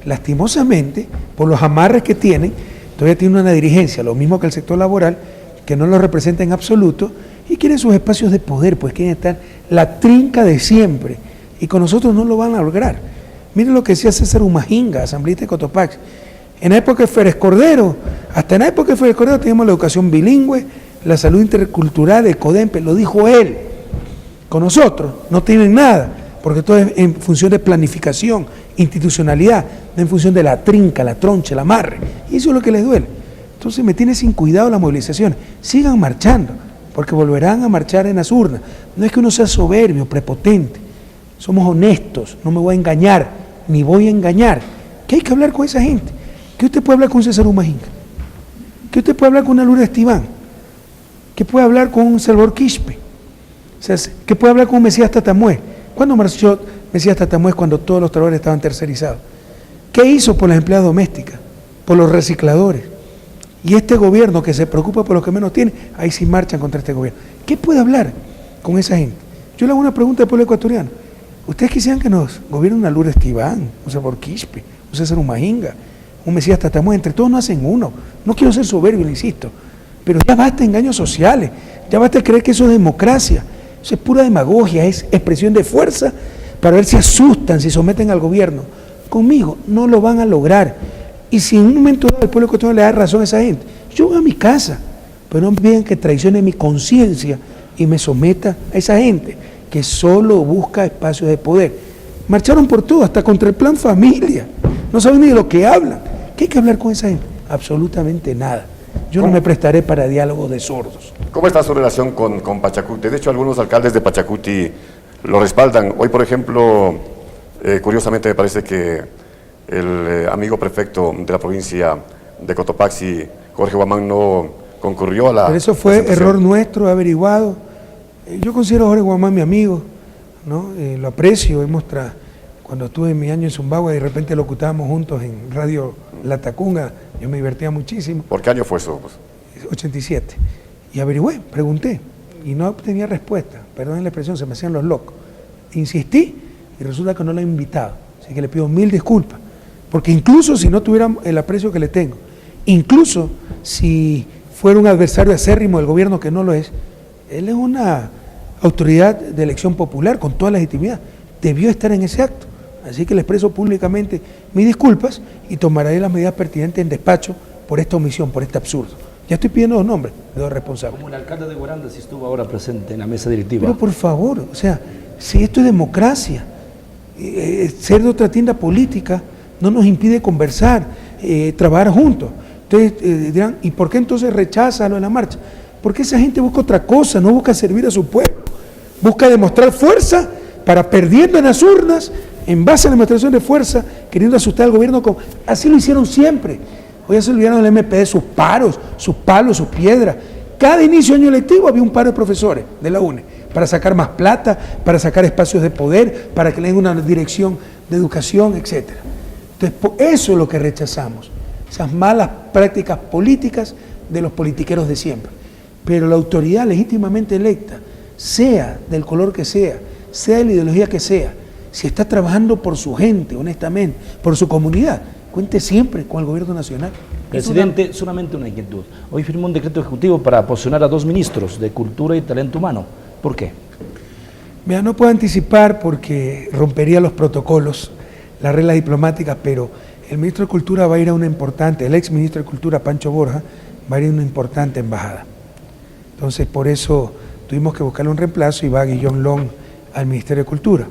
Lastimosamente, por los amarres que tienen, todavía tienen una dirigencia, lo mismo que el sector laboral, que no lo representa en absoluto y quieren sus espacios de poder, pues quieren estar la trinca de siempre. Y con nosotros no lo van a lograr. Miren lo que decía César Humajinga, asambleísta de Cotopaxi. En la época de Férez Cordero, hasta en la época de Férez Cordero teníamos la educación bilingüe, la salud intercultural, el CODEMPE, lo dijo él. Con nosotros no tienen nada, porque todo es en función de planificación, institucionalidad, no en función de la trinca, la troncha, el amarre. Y eso es lo que les duele. Entonces me tiene sin cuidado las movilizaciones. Sigan marchando, porque volverán a marchar en las urnas. No es que uno sea soberbio, prepotente. Somos honestos, no me voy a engañar, ni voy a engañar. ¿Qué hay que hablar con esa gente? ¿Qué usted puede hablar con César Humahinga? ¿Qué usted puede hablar con una Lourdes Estiván? ¿Qué puede hablar con un Salvador Quispe? O sea, ¿qué puede hablar con un Mesías Tatamue? ¿Cuándo marchó Mesías Tatamue cuando todos los trabajadores estaban tercerizados? ¿Qué hizo por las empleadas domésticas? Por los recicladores. Y este gobierno que se preocupa por los que menos tiene, ahí sí marchan contra este gobierno. ¿Qué puede hablar con esa gente? Yo le hago una pregunta al pueblo ecuatoriano. ¿Ustedes quisieran que nos gobierne una Lourdes Estiván, un Salvador Quispe, un César Humahinga, un Mesías Tatamue? Entre todos no hacen uno. No quiero ser soberbio, le insisto, pero ya basta de engaños sociales, ya basta de creer que eso es democracia. Eso es pura demagogia, es expresión de fuerza para ver si asustan, si someten al gobierno. Conmigo no lo van a lograr. Y si en un momento dado el pueblo ecuatoriano le da razón a esa gente, yo voy a mi casa, pero no me pidan que traicione mi conciencia y me someta a esa gente que solo busca espacios de poder. Marcharon por todo, hasta contra el plan familia. No saben ni de lo que hablan. ¿Qué hay que hablar con esa gente? Absolutamente nada. Yo no me prestaré para diálogos de sordos. ¿Cómo está su relación con Pachacuti? De hecho, algunos alcaldes de Pachacuti lo respaldan. Hoy, por ejemplo, curiosamente me parece que el amigo prefecto de la provincia de Cotopaxi, Jorge Guamán, no concurrió a la... Pero eso fue error nuestro, averiguado. Yo considero a Jorge Guamán mi amigo, ¿no? Lo aprecio. Cuando estuve en mi año en Zumbagua, de repente locutábamos juntos en Radio La Tacunga. Yo me divertía muchísimo. ¿Por qué año fue eso? 87. Y averigüé, pregunté, y no obtenía respuesta. Perdonen la expresión, se me hacían los locos. Insistí y resulta que no lo he invitado. Así que le pido 1000 disculpas. Porque incluso si no tuviera el aprecio que le tengo, incluso si fuera un adversario acérrimo del gobierno, que no lo es, él es una autoridad de elección popular con toda legitimidad. Debió estar en ese acto. Así que le expreso públicamente mis disculpas y tomaré las medidas pertinentes en despacho por esta omisión, por este absurdo. Ya estoy pidiendo los nombres de los responsables. Como el alcalde de Guaranda, si estuvo ahora presente en la mesa directiva. Pero por favor, o sea, si esto es democracia, ser de otra tienda política no nos impide conversar, trabajar juntos. Entonces dirán, ¿y por qué entonces rechaza lo de la marcha? Porque esa gente busca otra cosa, no busca servir a su pueblo, busca demostrar fuerza para, perdiendo en las urnas, en base a la demostración de fuerza, queriendo asustar al gobierno. Así lo hicieron siempre. Hoy ya se olvidaron del MPD, sus paros, sus palos, sus piedras. Cada inicio de año lectivo había un paro de profesores de la UNE, para sacar más plata, para sacar espacios de poder, para que le den una dirección de educación, etc. Entonces, eso es lo que rechazamos, esas malas prácticas políticas de los politiqueros de siempre. Pero la autoridad legítimamente electa, sea del color que sea de la ideología que sea, si está trabajando por su gente, honestamente, por su comunidad, cuente siempre con el gobierno nacional. Presidente, solamente una inquietud. Hoy firmó un decreto ejecutivo para posicionar a 2 ministros de Cultura y Talento Humano. ¿Por qué? Mira, no puedo anticipar porque rompería los protocolos, las reglas diplomáticas, pero el ministro de Cultura va a ir a una importante, el ex ministro de Cultura, Pancho Borja, va a ir a una importante embajada. Entonces, por eso tuvimos que buscarle un reemplazo y va Guillón Long al Ministerio de Cultura.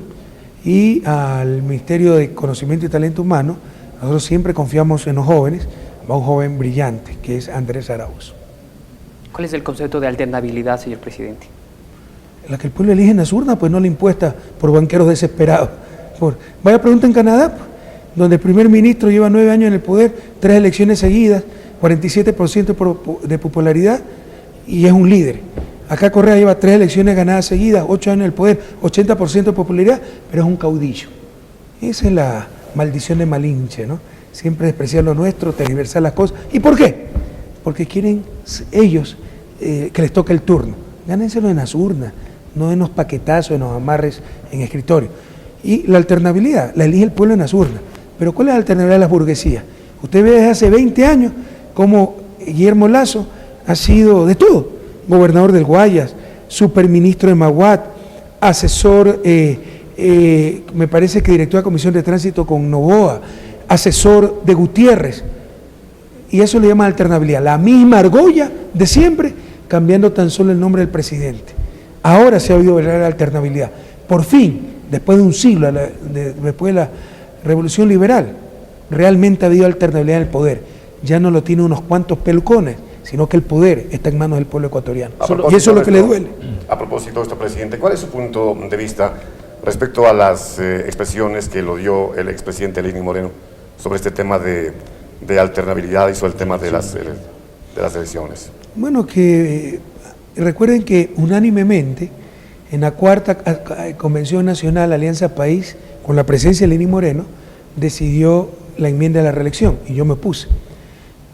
Y al Ministerio de Conocimiento y Talento Humano, nosotros siempre confiamos en los jóvenes, va un joven brillante, que es Andrés Arauz. ¿Cuál es el concepto de alternabilidad, señor presidente? La que el pueblo elige en las urnas, pues no le impuesta por banqueros desesperados. Vaya pregunta en Canadá, pues, donde el primer ministro lleva 9 años en el poder, 3 elecciones seguidas, 47% de popularidad y es un líder. Acá Correa lleva 3 elecciones ganadas seguidas, 8 años en el poder, 80% de popularidad, pero es un caudillo. Esa es la maldición de Malinche, ¿no? Siempre despreciar lo nuestro, tergiversar las cosas. ¿Y por qué? Porque quieren ellos que les toque el turno. Gánenselo en las urnas, no en los paquetazos, en los amarres en escritorio. Y la alternabilidad la elige el pueblo en las urnas. Pero ¿cuál es la alternabilidad de las burguesías? Usted ve desde hace 20 años cómo Guillermo Lasso ha sido de todo. Gobernador del Guayas, superministro de Maguat, asesor, me parece que director de Comisión de Tránsito con Novoa, asesor de Gutiérrez, y eso le llaman alternabilidad, la misma argolla de siempre, cambiando tan solo el nombre del presidente. Ahora se ha habido verdadera alternabilidad. Por fin, después de un siglo, después de la Revolución Liberal, realmente ha habido alternabilidad en el poder. Ya no lo tienen unos cuantos pelucones, sino que el poder está en manos del pueblo ecuatoriano. Y eso es lo que le duele. A propósito de esto, presidente, ¿cuál es su punto de vista respecto a las expresiones que lo dio el expresidente Lenín Moreno sobre este tema de alternabilidad y sobre el tema de las elecciones? Bueno, que recuerden que unánimemente en la cuarta Convención Nacional Alianza País, con la presencia de Lenín Moreno, decidió la enmienda de la reelección y yo me opuse.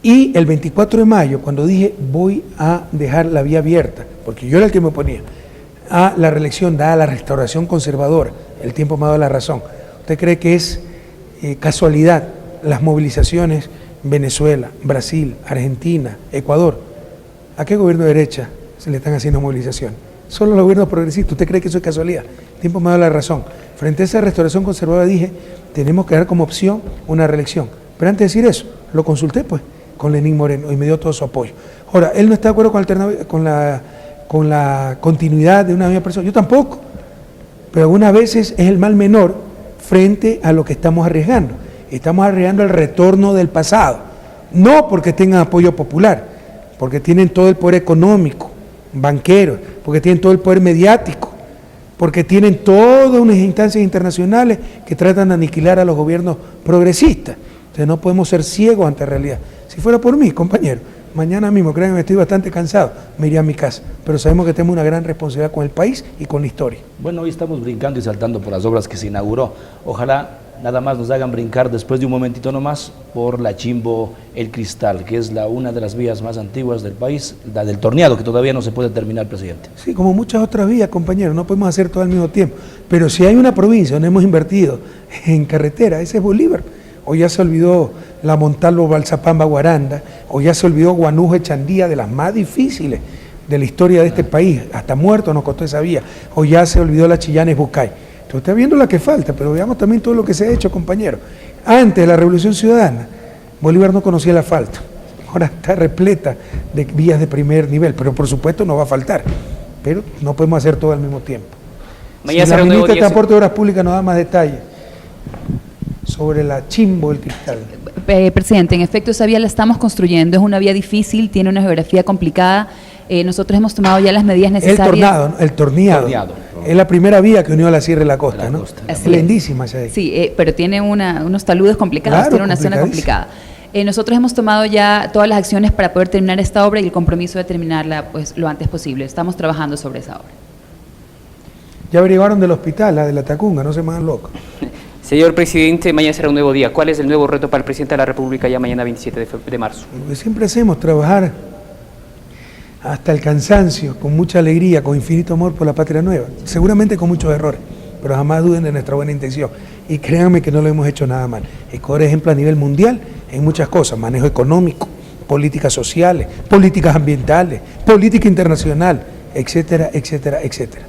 Y el 24 de mayo, cuando dije voy a dejar la vía abierta, porque yo era el que me oponía a la reelección dada la restauración conservadora, el tiempo me ha dado la razón. ¿Usted cree que es casualidad las movilizaciones en Venezuela, Brasil, Argentina, Ecuador? ¿A qué gobierno de derecha se le están haciendo movilizaciones? Solo los gobiernos progresistas. ¿Usted cree que eso es casualidad? El tiempo me ha dado la razón. Frente a esa restauración conservadora dije, tenemos que dar como opción una reelección. Pero antes de decir eso, lo consulté pues con Lenín Moreno y me dio todo su apoyo. Ahora, él no está de acuerdo con la continuidad de una misma persona. Yo tampoco. Pero algunas veces es el mal menor frente a lo que estamos arriesgando. Estamos arriesgando el retorno del pasado. No porque tengan apoyo popular, porque tienen todo el poder económico, banqueros, porque tienen todo el poder mediático, porque tienen todas unas instancias internacionales que tratan de aniquilar a los gobiernos progresistas. Entonces no podemos ser ciegos ante la realidad. Si fuera por mí, compañero, mañana mismo, créanme, estoy bastante cansado, me iría a mi casa, pero sabemos que tenemos una gran responsabilidad con el país y con la historia. Bueno, hoy estamos brincando y saltando por las obras que se inauguró. Ojalá nada más nos hagan brincar después de un momentito nomás por la Chimbo El Cristal, que es una de las vías más antiguas del país, la del torneado, que todavía no se puede terminar, presidente. Sí, como muchas otras vías, compañero, no podemos hacer todo al mismo tiempo, pero si hay una provincia donde hemos invertido en carretera, ese es Bolívar. O ya se olvidó la Montalvo, Balsapamba, Guaranda, o ya se olvidó Guanujo, Echandía, de las más difíciles de la historia de este país, hasta muerto nos costó esa vía, o ya se olvidó la Chillanes, Bucay. Entonces está viendo la que falta, pero veamos también todo lo que se ha hecho, compañero. Antes de la Revolución Ciudadana, Bolívar no conocía el asfalto, ahora está repleta de vías de primer nivel, pero por supuesto no va a faltar, pero no podemos hacer todo al mismo tiempo. Mañana si la ministra de Transporte y Obras Públicas nos da más detalles sobre la Chimbo del Cristal. Presidente, en efecto esa vía la estamos construyendo, es una vía difícil, tiene una geografía complicada, nosotros hemos tomado ya las medidas necesarias. El torneado. Es la primera vía que unió a la Sierra y la costa, ¿no? Es lindísima esa. Sí, pero tiene unos taludes complicados, claro, tiene una zona complicada. Nosotros hemos tomado ya todas las acciones para poder terminar esta obra y el compromiso de terminarla pues lo antes posible. Estamos trabajando sobre esa obra. Ya averiguaron del hospital, la de la Tacunga, no se me hagan locos. Señor presidente, mañana será un nuevo día. ¿Cuál es el nuevo reto para el presidente de la República ya mañana 27 de marzo? Lo que siempre hacemos, trabajar hasta el cansancio, con mucha alegría, con infinito amor por la patria nueva. Seguramente con muchos errores, pero jamás duden de nuestra buena intención. Y créanme que no lo hemos hecho nada mal. Ecuador es ejemplo a nivel mundial en muchas cosas, manejo económico, políticas sociales, políticas ambientales, política internacional, etcétera, etcétera, etcétera.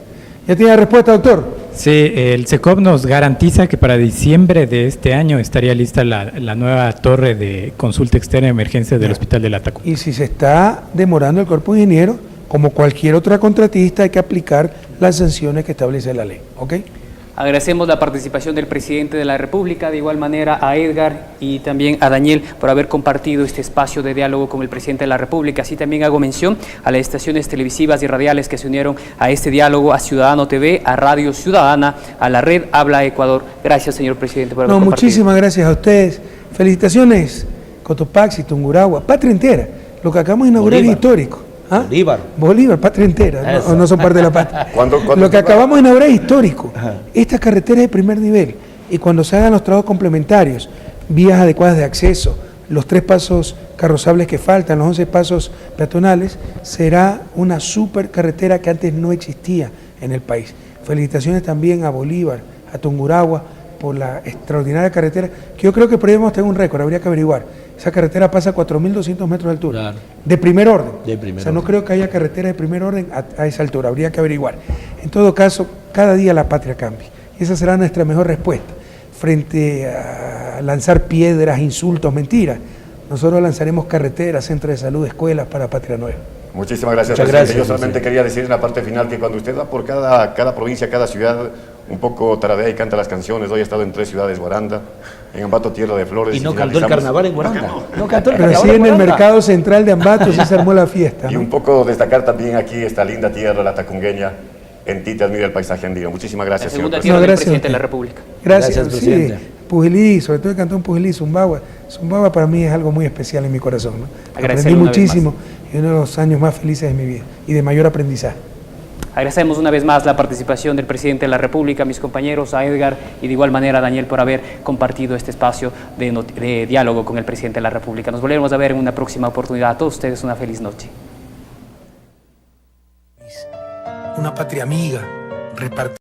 ¿Ya tiene la respuesta, doctor? Sí, el SECOP nos garantiza que para diciembre de este año estaría lista la nueva torre de consulta externa de emergencia del Hospital de la Tacunga. Y si se está demorando el cuerpo de ingeniero, como cualquier otra contratista, hay que aplicar las sanciones que establece la ley, ¿ok? Agradecemos la participación del presidente de la República, de igual manera a Edgar y también a Daniel por haber compartido este espacio de diálogo con el presidente de la República. Así también hago mención a las estaciones televisivas y radiales que se unieron a este diálogo, a Ciudadano TV, a Radio Ciudadana, a la red Habla Ecuador. Gracias, señor presidente, por haber compartido. Muchísimas gracias a ustedes. Felicitaciones, Cotopaxi, Tungurahua, patria entera. Lo que acabamos de inaugurar es histórico. ¿Ah? Bolívar, patria entera, no son parte de la patria. Lo que acabamos de inaugurar es histórico. Esta carretera es de primer nivel y cuando se hagan los trabajos complementarios, vías adecuadas de acceso, los 3 pasos carrozables que faltan, los 11 pasos peatonales, será una super carretera que antes no existía en el país. Felicitaciones también a Bolívar, a Tungurahua por la extraordinaria carretera, que yo creo que podríamos tener un récord, habría que averiguar. Esa carretera pasa a 4.200 metros de altura, claro. De primer orden. No creo que haya carretera de primer orden a esa altura, habría que averiguar. En todo caso, cada día la patria cambia. Y esa será nuestra mejor respuesta frente a lanzar piedras, insultos, mentiras. Nosotros lanzaremos carreteras, centros de salud, escuelas para Patria Nueva. Muchísimas gracias, Muchas presidente. gracias, Yo solamente quería decir en la parte final que cuando usted va por cada provincia, cada ciudad, un poco taradea y canta las canciones. Hoy he estado en 3 ciudades, Guaranda, en Ambato, Tierra de Flores. Y no cantó el carnaval en Guaranda. No cantó el Pero carnaval sí en el Guaranda. mercado central de Ambato sí se armó la fiesta, Y ¿no? un poco destacar también aquí esta linda tierra, la tacungueña. En ti te admira el paisaje andino. Muchísimas La gracias, señor segunda presidente. tierra del gracias a presidente de la usted. República. Gracias, Gracias, sí. presidente. Pujilí, sobre todo el cantón Pujilí, Zumbagua. Zumbagua para mí es algo muy especial en mi corazón, ¿no? Agradecerle Aprendí una vez muchísimo y uno de los años más felices de mi vida y de mayor aprendizaje. Agradecemos una vez más la participación del presidente de la República, mis compañeros, a Edgar y de igual manera a Daniel por haber compartido este espacio de diálogo con el presidente de la República. Nos volveremos a ver en una próxima oportunidad. A todos ustedes una feliz noche. Una patria amiga, repartida.